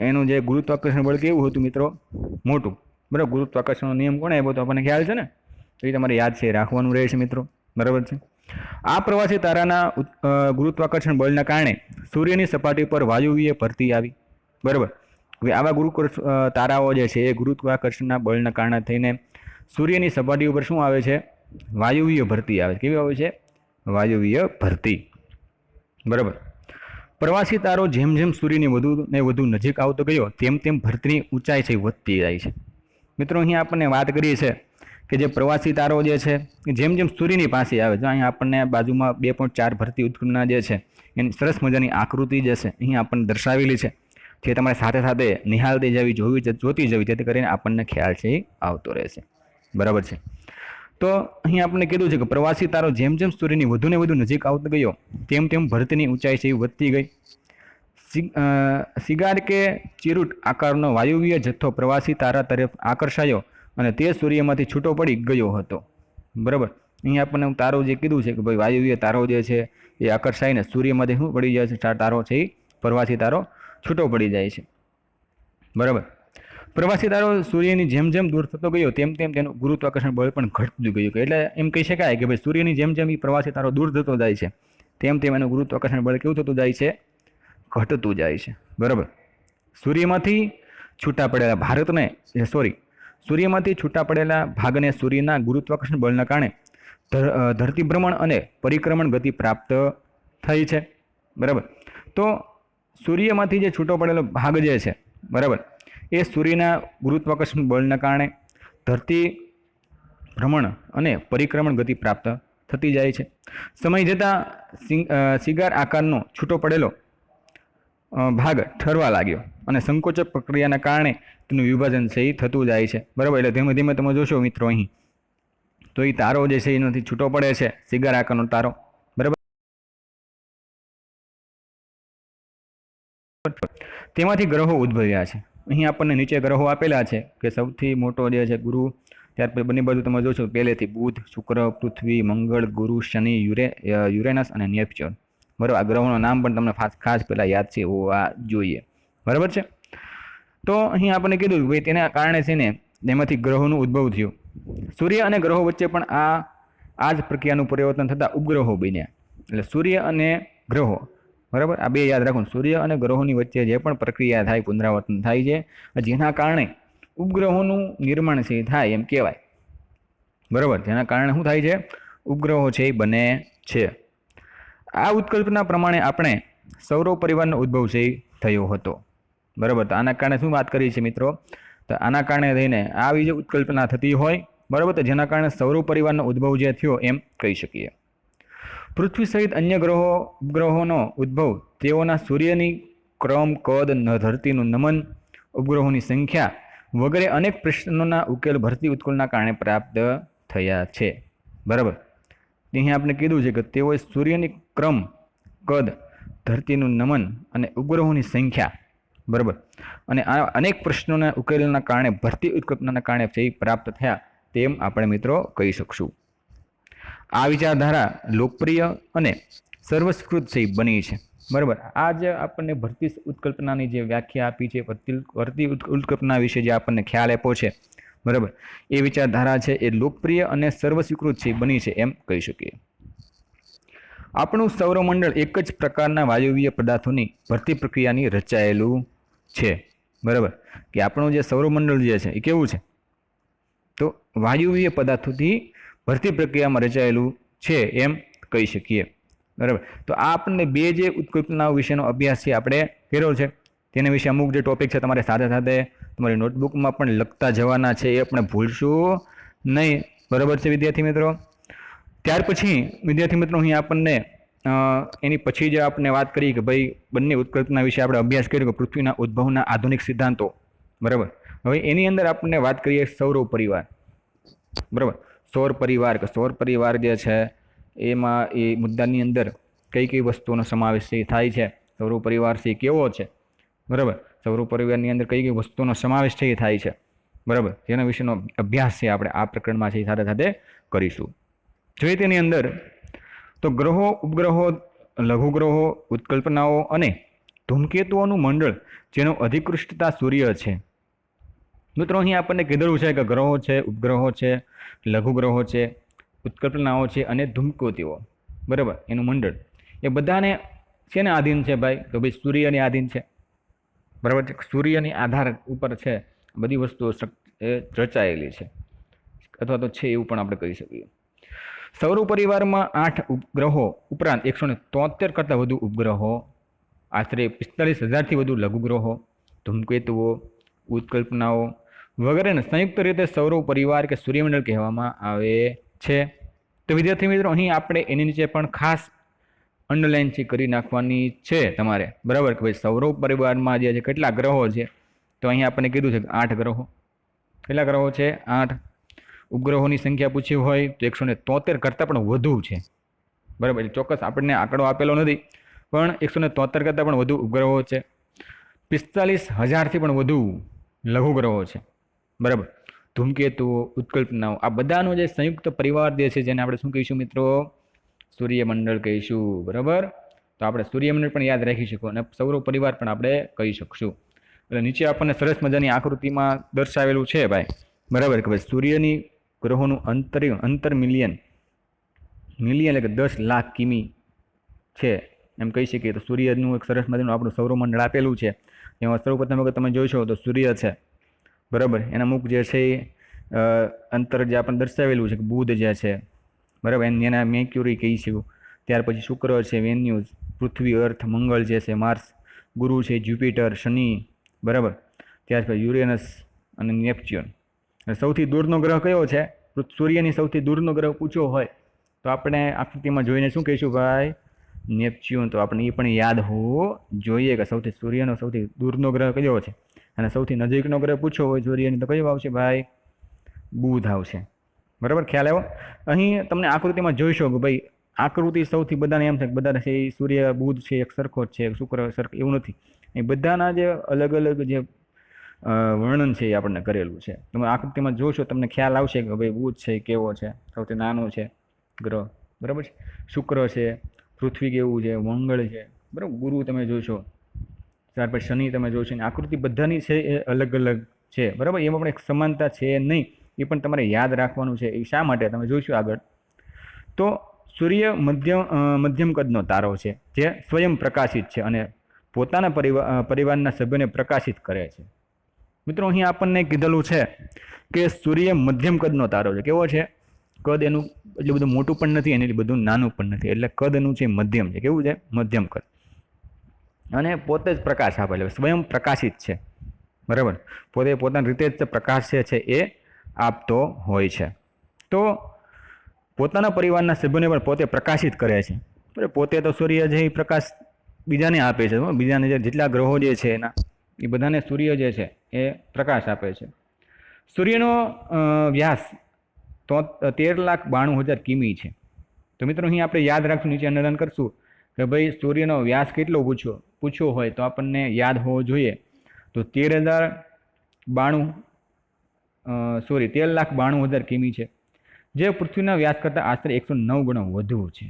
એનું જે ગુરુત્વાકર્ષણ બળ કેવું હતું મિત્રો? મોટું, બરાબર. ગુરુત્વાકર્ષણનો નિયમ કોણે આપ્યો તો આપણને ખ્યાલ છે ને? તો એ તમારે યાદ છે, રાખવાનું રહેશે મિત્રો, બરાબર છે. આ પ્રવાસી તારાના ગુરુત્વાકર્ષણ બળના કારણે સૂર્યની સપાટી પર વાયુવીય ભરતી આવી, બરાબર. હવે આવા તારાઓ જે છે એ ગુરુત્વાકર્ષણના બળના કારણે થઈને સૂર્યની સપાટી ઉપર શું આવે છે? વાયુવીય ભરતી આવે. કેવી આવે છે? વાયુવીય ભરતી, બરાબર. પ્રવાસી તારો જેમ જેમ સૂર્યની વધુ નજીક આવતો ગયો તેમ તેમ ભરતીની ઊંચાઈ છે વધતી જાય છે. મિત્રો, અહીં આપણને વાત કરીએ છે કે જે પ્રવાસી તારો જે છે જેમ જેમ સૂર્યની પાસે આવે છે, અહીં આપણને બાજુમાં 2.4 ભરતી ઉત્કલ્પના જે છે એની સરસ મજાની આકૃતિ જે છે અહીં આપણને દર્શાવેલી છે, જે તમારે સાથે સાથે નિહાળતી જવી, જોતી જવી, જેથી કરીને આપણને ખ્યાલ છે આવતો રહેશે, બરાબર છે. તો અહીં આપણને કીધું છે કે પ્રવાસી તારો જેમ જેમ સૂર્યની વધુ નજીક આવતો ગયો તેમ તેમ ભરતીની ઊંચાઈ છે એ વધતી ગઈ. સિગાર કે ચિરુટ આકારનો વાયુવીય જથ્થો પ્રવાસી તારા તરફ આકર્ષાયો અને તે સૂર્યમાંથી છૂટો પડી ગયો હતો, બરાબર. અહીં આપણને તારો જે કીધું છે કે ભાઈ વાયુવીય તારો જે છે એ આકર્ષાઈને સૂર્યમાંથી શું પડી જાય છે? તારો છે એ પ્રવાસી તારો છૂટો પડી જાય છે, બરાબર. પ્રવાસી તારો સૂર્યની જેમ જેમ દૂર થતો ગયો તેમ તેમ તેનું ગુરુત્વાકર્ષણ બળ પણ ઘટતું ગયું. એટલે એમ કહી શકાય કે ભાઈ સૂર્યની જેમ જેમ એ પ્રવાસી તારો દૂર થતો જાય છે તેમ તેમ એનું ગુરુત્વાકર્ષણ બળ કેવું થતું જાય છે? ઘટતું જાય છે, બરાબર. સૂર્યમાંથી છૂટા પડેલા ભાગને સૂર્યના ગુરુત્વાકર્ષણ બળના કારણે ધરતી ભ્રમણ અને પરિક્રમણ ગતિ પ્રાપ્ત થઈ છે, બરાબર. તો સૂર્યમાંથી જે છૂટો પડેલો ભાગ જે છે, બરાબર, એ સૂર્યના ગુરુત્વાકર્ષણ બળના કારણે ધરતી ભ્રમણ અને પરિક્રમણ ગતિ પ્રાપ્ત થતી જાય છે. સમય જતાં સિગાર આકારનો છૂટો પડેલો ભાગ ઠરવા લાગ્યો અને સંકોચક પ્રક્રિયાના કારણે તેનું વિભાજન છે એ થતું જાય છે, બરાબર. એટલે ધીમે ધીમે તમે જોશો મિત્રો અહીં તો એ તારો જે છે એનાથી છૂટો પડે છે, સિગાર આકારનો તારો, બરાબર. તેમાંથી ગ્રહો ઉદ્ભવ્યા છે. અહીં આપણને નીચે ગ્રહો આપેલા છે કે સૌથી મોટો જે છે ગુરુ, ત્યાર પછી બંને બાજુ તમે જોશો પહેલેથી બુધ, શુક્ર, પૃથ્વી, મંગળ, ગુરુ, શનિ, યુરેનસ અને નેપચ્યુન. બરાબર, આ ગ્રહોનું નામ પણ તમને ખાસ પહેલાં યાદ છે હોવા જોઈએ. બરાબર છે. તો અહીં આપણને કીધું કે ભાઈ તેના કારણે છે ને તેમાંથી ગ્રહોનું ઉદ્ભવ થયું. સૂર્ય અને ગ્રહો વચ્ચે પણ આ જ પ્રક્રિયાનું પરિવર્તન થતાં ઉપગ્રહો બન્યા. એટલે સૂર્ય અને ગ્રહો, બરાબર, આ બે યાદ રાખો. સૂર્ય અને ગ્રહોની વચ્ચે જે પણ પ્રક્રિયા થાય, પુનરાવર્તન થાય છે, જેના કારણે ઉપગ્રહોનું નિર્માણ છે થાય એમ કહેવાય. બરાબર, જેના કારણે શું થાય છે? ઉપગ્રહો છે એ બને છે. આ ઉત્કલ્પના પ્રમાણે આપણે સૌર પરિવારનો ઉદ્ભવ છે થયો હતો. બરાબર, તો આના કારણે શું વાત કરી છે મિત્રો? તો આના કારણે થઈને આવી જે ઉત્કલ્પના થતી હોય, બરાબર, તો જેના કારણે સૌર પરિવારનો ઉદ્ભવ જે થયો એમ કહી શકીએ. પૃથ્વી સહિત અન્ય ઉપગ્રહોનો ઉદ્ભવ તેઓના સૂર્યની ક્રમ, કદ, ધરતીનું નમન, ઉપગ્રહોની સંખ્યા વગેરે અનેક પ્રશ્નોના ઉકેલ ભરતી ઉત્કલના કારણે પ્રાપ્ત થયા છે. બરાબર, અહીં આપણે કીધું છે કે તેઓએ સૂર્યની ક્રમ, કદ, ધરતીનું નમન અને ઉપગ્રહોની સંખ્યા, બરાબર, અને આ અનેક પ્રશ્નોના ઉકેલના કારણે ભરતી ઉત્કલ્પનાના કારણે જે પ્રાપ્ત થયા તેમ આપણે મિત્રો કહી શકશું. આ વિચારધારા લોકપ્રિય અને સર્વસ્વીકૃત છે બની છે. બરાબર, આ જે આપણને ભરતી ઉત્કલ્પનાની જે વ્યાખ્યા આપી છે, ભરતી ઉત્કલ્પના વિશે જે આપણને ખ્યાલ આપ્યો છે, બરાબર, એ વિચારધારા છે એ લોકપ્રિય અને સર્વસ્વીકૃત છે બની છે એમ કહી શકીએ. આપણું સૌરમંડળ એક જ પ્રકારના વાયવીય પદાર્થોની ભરતી પ્રક્રિયાની રચાયેલું છે. બરાબર, કે આપણું જે સૌરમંડળ જે છે એ કેવું છે? તો વાયવીય પદાર્થોથી ભરતી પ્રક્રિયામાં રચાયેલું છે એમ કહી શકીએ. બરાબર, તો આ આપણને બે જે ઉત્કલ્પનાઓ વિશેનો અભ્યાસ છે આપણે કર્યો છે. તેના વિશે અમુક જે ટોપિક છે તમારે સાથે સાથે તમારી નોટબુકમાં પણ લખતા જવાના છે, એ આપણે ભૂલશું નહીં. બરાબર છે વિદ્યાર્થી મિત્રો. ત્યાર પછી વિદ્યાર્થી મિત્રો અહીં આપણને એની પછી જે આપણે વાત કરી કે ભાઈ બંને ઉત્કલ્પના વિશે આપણે અભ્યાસ કર્યો કે પૃથ્વીના ઉદ્ભવના આધુનિક સિદ્ધાંતો. બરાબર, હવે એની અંદર આપણને વાત કરીએ સૌર પરિવાર. બરાબર, સૌર પરિવાર કે સૌર પરિવાર જે છે એમાં એ મુદ્દાની અંદર કઈ કઈ વસ્તુઓનો સમાવેશ થાય છે, સૌર પરિવાર છે કેવો છે, બરાબર, સૌર પરિવારની અંદર કઈ કઈ વસ્તુઓનો સમાવેશ છે એ થાય છે, બરાબર, જેના વિશેનો અભ્યાસ છે આપણે આ પ્રકરણમાં છે સાથે સાથે કરીશું. જોઈએ તેની અંદર તો ગ્રહો, ઉપગ્રહો, લઘુગ્રહો, ઉત્કલ્પનાઓ અને ધૂમકેતુઓનું મંડળ જેનો અધિકૃષ્ટતા સૂર્ય છે. મિત્રો અહીં આપણને કીધેલું છે કે ગ્રહો છે, ઉપગ્રહો છે, લઘુગ્રહો છે, ઉત્કલ્પનાઓ છે અને ધૂમકેતુઓ, બરાબર, એનું મંડળ એ બધાને શેને આધીન છે ભાઈ? તો ભાઈ સૂર્યને આધીન છે. બરાબર છે, સૂર્યની આધાર ઉપર છે બધી વસ્તુઓ રચાયેલી છે અથવા તો છે એવું પણ આપણે કહી શકીએ. સૌર પરિવારમાં 8 ઉપગ્રહો ઉપરાંત 173 કરતાં વધુ ઉપગ્રહો, આશરે 45,000થી વધુ લઘુગ્રહો, ધૂમકેતુઓ, ઉત્કલ્પનાઓ વગેરેને સંયુક્ત રીતે સૌર પરિવાર કે સૂર્યમંડળ કહેવામાં આવે છે. તો વિદ્યાર્થી મિત્રો અહીં આપણે એની નીચે પણ ખાસ અંડરલાઇન કરી નાખવાની છે તમારે. બરાબર, કે ભાઈ સૌર પરિવારમાં જે છે કેટલા ગ્રહો છે? તો અહીં આપણને કીધું છે કે 8 ગ્રહો. કેટલા ગ્રહો છે? 8. ઉપગ્રહોની સંખ્યા પૂછી હોય તો 173 કરતાં પણ વધુ છે. બરાબર, એટલે ચોક્કસ આપણને આંકડો આપેલો નથી, પણ 173 કરતાં પણ વધુ ઉપગ્રહો છે. 45,000થી પણ વધુ લઘુગ્રહો છે. બરાબર, ધૂમકેતુઓ, ઉત્કલ્પનાઓ, આ બધાનો જે સંયુક્ત પરિવાર જે છે જેને આપણે શું કહીશું મિત્રો? સૂર્યમંડળ કહીશું. બરાબર, તો આપણે સૂર્યમંડળ પણ યાદ રાખી શકું અને સૌર પરિવાર પણ આપણે કહી શકશું. એટલે નીચે આપણને સરસ મજાની આકૃતિમાં દર્શાવેલું છે ભાઈ. બરાબર, કે ભાઈ સૂર્યની ગ્રહોનું અંતર મિલિયન એટલે કે 10 લાખ કિમી છે એમ કહી શકીએ. તો સૂર્યનું એક સરસ મજાનું આપણું સૌરમંડળ આપેલું છે. એમાં સૌપ્રથમ વખત તમે જોઈશો તો સૂર્ય છે. બરાબર, એના મુખ જે છે અંતર જે આપણને દર્શાવેલું છે કે બુધ જે છે, બરાબર, એના મેક્યુરી કહીશું. ત્યાર પછી શુક્ર છે, વેન્યુઝ, પૃથ્વી, અર્થ, મંગળ જે છે, માર્સ, ગુરુ છે, જ્યુપિટર, શનિ, બરાબર, ત્યાર પછી યુરેનસ અને નેપચ્યુન. સૌથી દૂરનો ગ્રહ કયો છે? સૂર્યની સૌથી દૂરનો ગ્રહ પૂછ્યો હોય તો આપણે આકૃતિમાં જોઈને શું કહીશું ભાઈ? નેપચ્યુન. તો આપણે એ પણ યાદ હોવું જોઈએ કે સૂર્યનો સૌથી દૂરનો ગ્રહ કયો છે, અને સૌથી નજીકનો ગ્રહ પૂછ્યો હોય સૂર્યની તો કયો આવશે ભાઈ? બુધ આવશે. બરાબર, ખ્યાલ આવ્યો? અહીં તમને આકૃતિમાં જોઈશો કે ભાઈ આકૃતિ સૌથી બધાને એમ થાય કે બધા છે સૂર્ય બુધ છે એક સરખો જ છે, શુક્ર સરખો, એવું નથી. એ બધાના જે અલગ અલગ જે વર્ણન છે એ આપણને કરેલું છે. તમે આકૃતિમાં જોશો તમને ખ્યાલ આવશે કે ભાઈ બુધ છે કેવો છે, સૌથી નાનો છે ગ્રહ, બરાબર છે. શુક્ર છે, પૃથ્વી કેવું છે, મંગળ છે, બરાબર. ગુરુ તમે જોશો, ત્યાર પછી શનિ તમે જોશો. આકૃતિ બધાની છે એ અલગ અલગ છે, બરાબર. એમાં પણ એક સમાનતા છે નહીં, એ પણ તમારે યાદ રાખવાનું છે. એ શા માટે તમે જોઈશું આગળ. તો સૂર્ય મધ્યમ કદનો તારો છે જે સ્વયં પ્રકાશિત છે અને પોતાના પરિવારના સભ્યોને પ્રકાશિત કરે છે. મિત્રો અહીં આપણને કીધેલું છે કે સૂર્ય મધ્યમ કદનો તારો છે. કેવો છે? કદ એનું એટલું બધું મોટું પણ નથી અને એટલું બધું નાનું પણ નથી, એટલે કદ એનું છે મધ્યમ છે. કેવું છે? મધ્યમ કદ. અને પોતે જ પ્રકાશ આપે છે, સ્વયં પ્રકાશિત છે, બરાબર. પોતે પોતાની રીતે જ પ્રકાશ છે એ આપતો હોય છે. તો પોતાના પરિવારના સભ્યોને પણ પોતે પ્રકાશિત કરે છે, બરાબર. પોતે તો સૂર્ય જે પ્રકાશ બીજાને આપે છે, બીજાને જેટલા ગ્રહો જે છે એના એ બધાને સૂર્ય જે છે એ પ્રકાશ આપે છે. સૂર્યનો વ્યાસ તો 13,92,000 કિમી છે. તો મિત્રો અહીં આપણે યાદ રાખશું, નીચે અંડરલાઈન કરશું કે ભાઈ સૂર્યનો વ્યાસ કેટલો પૂછ્યો હોય તો આપણને યાદ હોવો જોઈએ તો 13,92,000 કિમી છે, જે પૃથ્વીના વ્યાસ કરતાં આશરે 109 ગણો વધુ છે,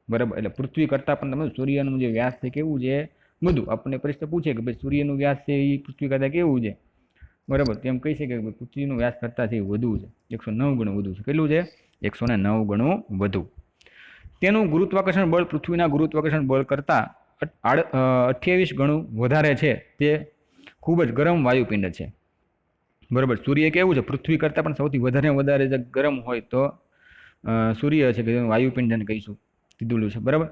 બરાબર. એટલે પૃથ્વી કરતાં પણ તમે સૂર્યનું જે વ્યાસ છે કેવું છે? વધુ. આપણને પ્રશ્ન પૂછે કે ભાઈ સૂર્યનું વ્યાસ છે એ પૃથ્વી કરતાં કેવું છે, બરાબર. તેમ કહી શકે કે પૃથ્વીનું વ્યાસ કરતાં છે વધુ છે, 109 ગણું વધુ છે. કેટલું છે? 109 ગણું વધુ. તેનું ગુરુત્વાકર્ષણ બળ પૃથ્વીના ગુરુત્વાકર્ષણ બળ કરતાં 28 ગણું વધારે છે. તે ખૂબ જ ગરમ વાયુપિંડ છે, બરાબર. સૂર્ય કેવું છે? પૃથ્વી કરતાં પણ સૌથી વધારે જે ગરમ હોય તો સૂર્ય છે કે વાયુપિંડને કહીશું, કીધું છે, બરાબર.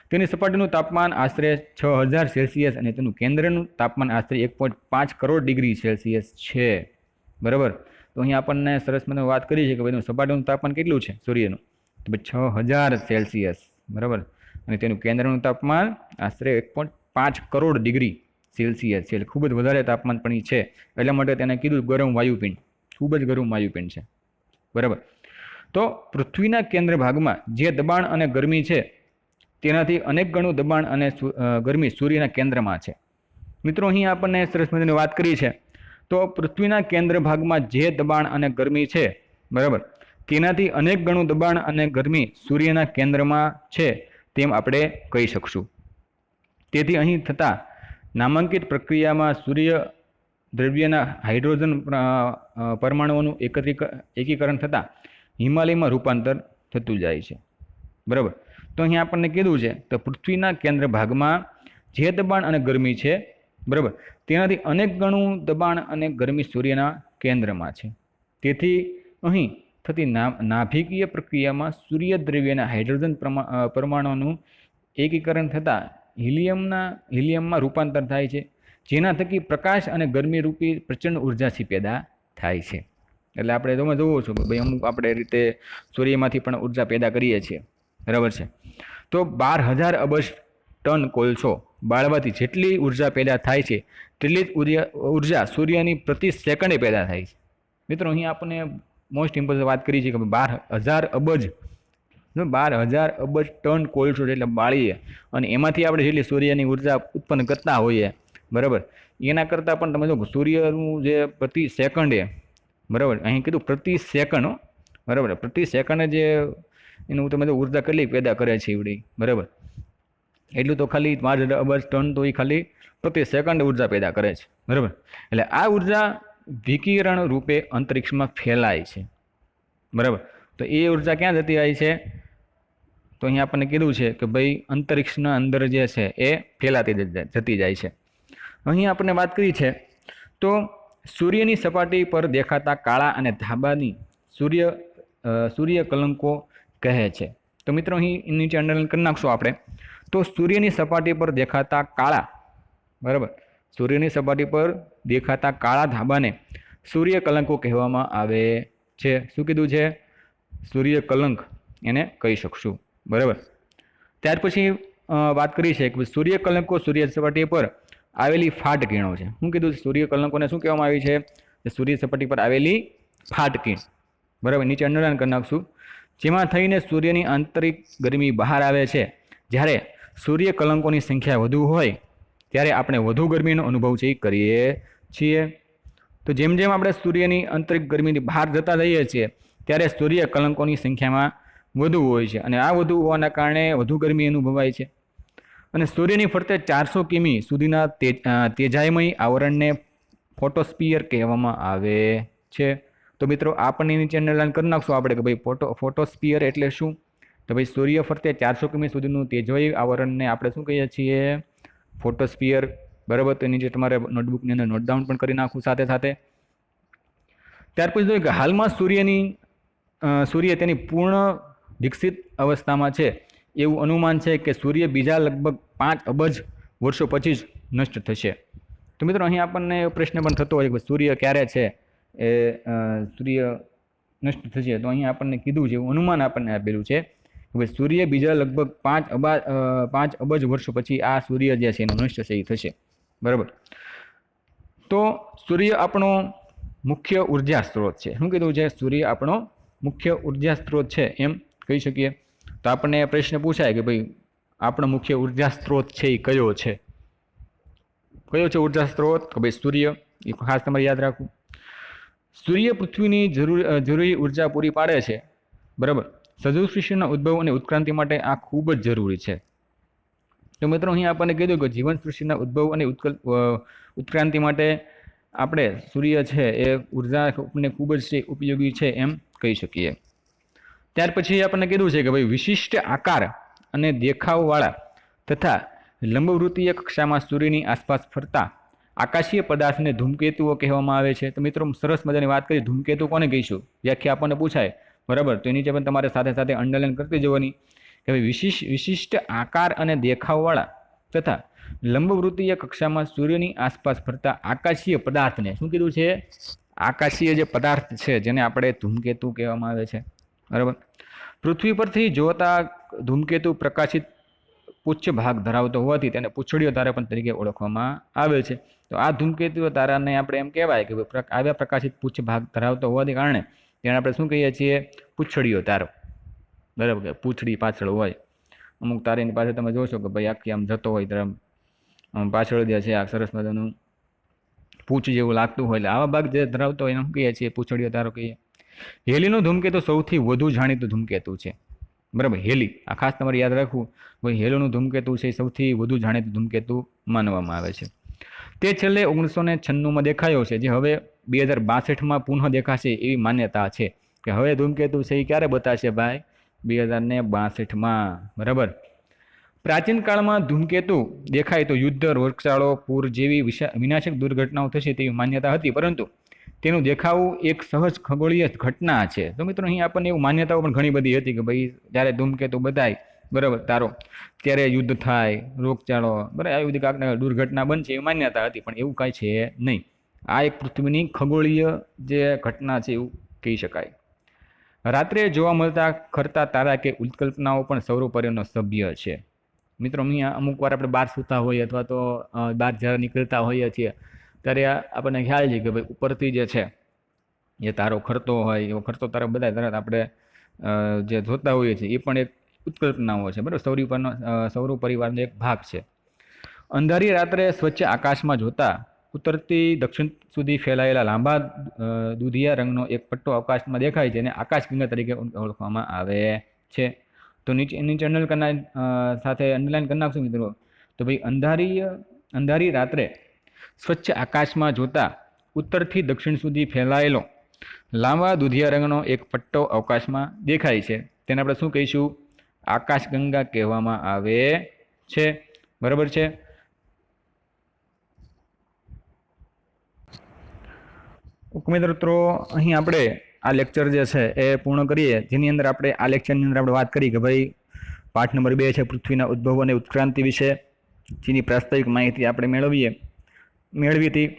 તેની સપાટીનું તાપમાન આશરે 6000 સેલ્સિયસ અને તેનું કેન્દ્રનું તાપમાન આશરે 1.5 કરોડ ડિગ્રી સેલ્સિયસ છે, બરાબર. તો અહીં આપણને સરસ મને વાત કરી છે કે ભાઈ સપાટીનું તાપમાન કેટલું છે સૂર્યનું? તો 6000 સેલ્સિયસ, બરાબર. અને તેનું કેન્દ્રનું તાપમાન આશરે 1.5 કરોડ ડિગ્રી સેલ્સિયસ છે, એટલે ખૂબ જ વધારે તાપમાન પણ છે. એટલા માટે તેને કીધું ગરમ વાયુપિંડ, ખૂબ જ ગરમ વાયુપિંડ છે, બરાબર. તો પૃથ્વીના કેન્દ્ર ભાગમાં જે દબાણ અને ગરમી છે તેનાથી અનેક ગણું દબાણ અને ગરમી સૂર્યના કેન્દ્રમાં છે. મિત્રો અહીં આપણને સરસ મજાની વાત કરી છે. તો પૃથ્વીના કેન્દ્ર ભાગમાં જે દબાણ અને ગરમી છે, બરાબર, તેનાથી અનેક ગણું દબાણ અને ગરમી સૂર્યના કેન્દ્રમાં છે તેમ આપણે કહી શકશું. તેથી અહીં થતા નામાંકિત પ્રક્રિયામાં સૂર્ય દ્રવ્યના હાઇડ્રોજન પરમાણુઓનું એકીકરણ થતાં હિમાલયમાં રૂપાંતર થતું જાય છે, બરાબર. તો અહીં આપણને કીધું છે તો પૃથ્વીના કેન્દ્ર ભાગમાં જે દબાણ અને ગરમી છે, બરાબર, તેનાથી અનેક ગણું દબાણ અને ગરમી સૂર્યના કેન્દ્રમાં છે. તેથી અહીં થતી નાભિકીય પ્રક્રિયામાં સૂર્ય દ્રવ્યના હાઇડ્રોજન પરમાણુઓનું એકીકરણ થતાં હિલિયમમાં રૂપાંતર થાય છે, જેના થકી પ્રકાશ અને ગરમી રૂપી પ્રચંડ ઉર્જાથી પેદા થાય છે. એટલે આપણે તમે જોવો છો કે ભાઈ અમુક આપણે રીતે સૂર્યમાંથી પણ ઉર્જા પેદા કરીએ છીએ, બરાબર છે. તો 12,000 અબજ ટન કોલસો બાળવાથી જેટલી ઉર્જા પેદા થાય છે તેટલી જ ઉર્જા સૂર્યની પ્રતિ સેકન્ડે પેદા થાય છે. મિત્રો અહીં આપણને મોસ્ટ ઇમ્પોર્ટન્ટ વાત કરી છે કે 12,000 અબજ ટન કોલસો એટલે બાળીએ અને એમાંથી આપણે જેટલી સૂર્યની ઉર્જા ઉત્પન્ન કરતા હોઈએ, બરાબર, એના કરતાં પણ તમે જો સૂર્યનું જે પ્રતિ સેકન્ડે, બરાબર, અહીં કીધું પ્રતિ સેકન્ડ, બરાબર, પ્રતિ સેકન્ડે જે એનું તમે જો ઉર્જા કેટલી પેદા કરે છે એવડી, બરાબર, એટલું તો ખાલી 12,000 અબજ ટન તો એ ખાલી પ્રતિ સેકન્ડ ઉર્જા પેદા કરે છે, બરાબર. એટલે આ ઉર્જા વિકિરણ રૂપે અંતરિક્ષમાં ફેલાય છે, બરાબર. તો એ ઉર્જા ક્યાં જતી રહી છે? તો અહીં આપણને કીધું છે કે ભાઈ અંતરિક્ષના અંદર જે છે એ ફેલાતી જતી જાય છે. અહીં આપણને વાત કરી છે તો સૂર્યની સપાટી પર દેખાતા કાળા અને ધાબાની સૂર્ય કલંકો કહે છે. તો મિત્રો અહીં નીચે અંડરલાઈન કરી નાખશું આપણે. તો સૂર્યની સપાટી પર દેખાતા કાળા, બરાબર, સૂર્યની સપાટી પર દેખાતા કાળા ધાબાને સૂર્ય કલંકો કહેવામાં આવે છે. શું કીધું છે? સૂર્ય કલંક એને કહી શકશું, બરાબર. ત્યાર પછી વાત કરી છે કે સૂર્ય કલંકો સૂર્ય સપાટી પર આવેલી ફાટ કિરણો છે. શું કીધું? સૂર્ય કલંકોને શું કહેવામાં આવી છે? સૂર્ય સપાટી પર આવેલી ફાટ કિરણ, બરાબર, નીચે અંડરલાઈન કરી નાખશું. જેમાં થઈને સૂર્યની આંતરિક ગરમી બહાર આવે છે. જ્યારે સૂર્ય કલંકોની સંખ્યા વધુ હોય ત્યારે આપણે વધુ ગરમીનો અનુભવ છે એ કરીએ છીએ. તો જેમ જેમ આપણે સૂર્યની આંતરિક ગરમીની બહાર જતા જઈએ છીએ ત્યારે સૂર્ય કલંકોની સંખ્યામાં વધુ હોય છે અને આ વધુ હોવાના કારણે વધુ ગરમી અનુભવાય છે. અને સૂર્યની ફરતે 400 કિમી સુધીના તેજાયમય આવરણને ફોટોસ્ફિયર કહેવામાં આવે છે. તો મિત્રો આપણને નીચે અંડરલાઈન કરી નાખશું આપણે કે ભાઈ ફોટોસ્ફિયર એટલે શું? તો ભાઈ સૂર્ય ફરતે 400 કિમી સુધીનું તેજોય આવરણને આપણે શું કહીએ છીએ? ફોટોસ્ફિયર. બરાબર. તો નીચે તમારે નોટબુકની અંદર નોટ ડાઉન પણ કરી નાખું સાથે સાથે. ત્યાર પછી જોઈએ કે હાલમાં સૂર્ય તેની પૂર્ણ વિકસિત અવસ્થામાં છે એવું અનુમાન છે કે સૂર્ય બીજા લગભગ 5 અબજ વર્ષો પછી જ નષ્ટ થશે. તો મિત્રો અહીં આપણને પ્રશ્ન પણ થતો હોય કે સૂર્ય ક્યારે છે એ સૂર્ય નષ્ટ થશે. તો અહીં આપણને કીધું છે, એવું અનુમાન આપણને આપેલું છે કે સૂર્ય બીજા લગભગ 5 અબજ વર્ષો પછી આ સૂર્ય જે છે એનો નષ્ટ છે એ થશે. બરાબર. તો સૂર્ય આપણો મુખ્ય ઉર્જા સ્ત્રોત છે. શું કીધું છે? સૂર્ય આપણો મુખ્ય ઉર્જા સ્ત્રોત છે એમ કહી શકીએ. તો આપણને પ્રશ્ન પૂછાય કે ભાઈ આપણો મુખ્ય ઉર્જા સ્ત્રોત છે એ કયો છે? કયો છે ઉર્જા સ્ત્રોત? કે ભાઈ સૂર્ય. એ ખાસ તમારે યાદ રાખવું. સૂર્ય પૃથ્વીની જરૂરી ઉર્જા પૂરી પાડે છે. બરાબર. સજીવ સૃષ્ટિના ઉદ્ભવ અને ઉત્ક્રાંતિ માટે આ ખૂબ જ જરૂરી છે. તો મિત્રો અહીં આપણને કીધું કે જીવન સૃષ્ટિના ઉદ્ભવ અને ઉત્ક્રાંતિ માટે આપણે સૂર્ય છે એ ઉર્જાને ખૂબ જ ઉપયોગી છે એમ કહી શકીએ. ત્યાર પછી આપણને કીધું છે કે ભાઈ વિશિષ્ટ આકાર અને દેખાવવાળા તથા લંબવૃત્તીય કક્ષામાં સૂર્યની આસપાસ ફરતા આકાશીય પદાર્થને ધૂમકેતુઓ કહેવામાં આવે છે. તો મિત્રો સરસ મજાની વાત કરી. ધૂમકેતુ કોને કહીશું? વ્યાખ્યા આપણને પૂછાય. બરાબર. તો એની પણ તમારે સાથે સાથે અંડરલાઈન કરતી જવાની કે ભાઈ વિશિષ્ટ આકાર અને દેખાવવાળા તથા લંબવૃત્તીય કક્ષામાં સૂર્યની આસપાસ ફરતા આકાશીય પદાર્થને શું કીધું છે? આકાશીય જે પદાર્થ છે જેને આપણે ધૂમકેતુ કહેવામાં આવે છે. બરાબર. પૃથ્વી પરથી જોતા ધૂમકેતુ પ્રકાશિત પુચ્છ ભાગ ધરાવતો હોવાથી તેને પૂંછડીયો તારા પણ તરીકે ઓળખવામાં આવે છે. તો આ ધૂમકેતુ તારાને આપણે એમ કહેવાય કે આવ્યા પ્રકાશિત પુચ્છ ભાગ ધરાવતો હોવાને કારણે તેને આપણે શું કહીએ છીએ? પૂંછડીયો તારો. બરાબર. કે પૂંછડી પાછળ હોય. અમુક તારાની પાસે તમે જોશો કે ભાઈ આખી આમ જતો હોય ત્યારે પાછળ જે છે આ સરસ મજાનું પૂંછ જેવું લાગતું હોય. એટલે આવા ભાગ જે ધરાવતો હોય એને શું કહીએ છીએ? પૂંછડીયો તારો કહીએ. હેલીનું ધૂમકેતુ સૌથી વધુ જાણીતું ધૂમકેતુ છે. બરાબર. હેલી. આ ખાસ તમારે યાદ રાખવું. ભાઈ હેલીનું ધૂમકેતુ છે એ સૌથી વધુ જાણીતું ધૂમકેતુ માનવામાં આવે છે. તે છેલ્લે 1996માં દેખાયો છે, જે હવે 2062માં પુનઃ દેખાશે એવી માન્યતા છે. કે હવે ધૂમકેતુ છે એ ક્યારે બતાશે ભાઈ? 2062માં. બરાબર. પ્રાચીન કાળમાં ધૂમકેતુ દેખાય તો યુદ્ધ, રોગચાળો, પૂર જેવી વિનાશક દુર્ઘટનાઓ થશે તેવી માન્યતા હતી, પરંતુ તેનું દેખાવું એક સહજ ખગોળીય ઘટના છે. તો મિત્રો અહીં આપણને એવું માન્યતાઓ પણ ઘણી બધી હતી કે ભાઈ જ્યારે ધૂમકેતુ બધાય બરાબર તારો ત્યારે યુદ્ધ થાય, રોગચાળો, બરાબર આવી બધી કાંઈક દુર્ઘટના બનશે એવી માન્યતા હતી, પણ એવું કાંઈ છે નહીં. આ એક પૃથ્વીની ખગોળીય જે ઘટના છે એવું કહી શકાય. રાત્રે જોવા મળતા ખરતા તારા કે ઉત્કલ્પનાઓ પણ સૌરપર્યનો સભ્ય છે. મિત્રો અહીંયા અમુક વાર આપણે બહાર સૂતા હોઈએ અથવા તો બહાર જ્યારે નીકળતા હોઈએ છીએ ત્યારે આપણને ખ્યાલ છે કે ભાઈ ઉપરથી જે છે એ તારો ખરતો હોય, એવો ખરતો તારો બધા તરત આપણે જે જોતા હોઈએ છીએ એ પણ એક ઉત્કલ્પનાઓ છે. બરાબર. સૌર પરિવારનો એક ભાગ છે. અંધારી રાત્રે સ્વચ્છ આકાશમાં જોતા ઉત્તરથી દક્ષિણ સુધી ફેલાયેલા લાંબા દૂધિયા રંગનો એક પટ્ટો આકાશમાં દેખાય છે, જેને આકાશગંગા તરીકે ઓળખવામાં આવે છે. તો નીચે સાથે અંડરલાઈન કરી નાખશું મિત્રો. તો ભાઈ અંધારી રાત્રે સ્વચ્છ આકાશમાં જોતા ઉત્તરથી દક્ષિણ સુધી ફેલાયેલો લાંબા દૂધિયા રંગનો એક પટ્ટો અવકાશમાં દેખાય છે. તેને આપણે શું કહીશું? આકાશગંગા કહેવામાં આવે છે. બરાબર છે. મિત્રો અહીં આપણે આ લેક્ચર જે છે એ પૂર્ણ કરીએ, જેની અંદર આપણે આ લેક્ચરની અંદર આપણે વાત કરી કે ભાઈ પાઠ નંબર 2 છે પૃથ્વીના ઉદ્ભવ અને ઉત્ક્રાંતિ વિશે, જેની પ્રાસ્તાવિક માહિતી આપણે મેળવી હતી.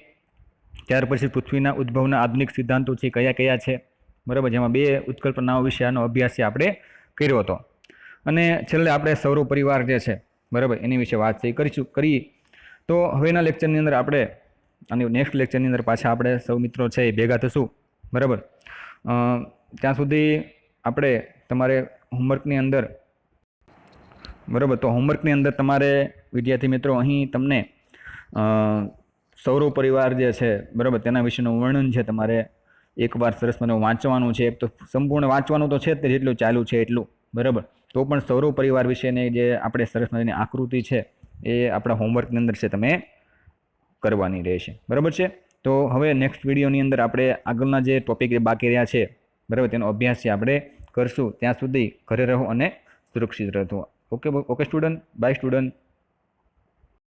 ત્યાર પછી પૃથ્વીના ઉદ્ભવના આધુનિક સિદ્ધાંતો છે કયા કયા છે. બરાબર. જેમાં 2 ઉત્કલ્પનાઓ વિશે આનો અભ્યાસ આપણે કર્યો હતો. અને છેલ્લે આપણે સૌર પરિવાર જે છે બરાબર એની વિશે વાત કરી. તો હવેના લેક્ચરની અંદર આપણે અને નેક્સ્ટ લેક્ચરની અંદર પાછા આપણે સૌ મિત્રો છે એ ભેગા થશું. બરાબર. ત્યાં સુધી આપણે તમારે હોમવર્કની અંદર બરાબર, તો હોમવર્કની અંદર તમારે વિદ્યાર્થી મિત્રો અહીં તમને સૌરવ પરિવાર જે છે બરાબર તેના વિશેનું વર્ણન છે તમારે એકવાર સરસ મને વાંચવાનું છે. એક તો સંપૂર્ણ વાંચવાનું તો છે જ તે, જેટલું ચાલુ છે એટલું બરાબર. તો પણ સૌરવ પરિવાર વિશેની જે આપણે સરસ મજાની આકૃતિ છે એ આપણા હોમવર્કની અંદર છે તમે કરવાની રહેશે બરાબર છે. તો હવે નેક્સ્ટ વિડીયોની અંદર આપણે આગળના જે ટોપિક બાકી રહ્યા છે બરાબર તેનો અભ્યાસ છે આપણે કરશું. ત્યાં સુધી ઘરે રહો અને સુરક્ષિત રહો. Okay student, bye student.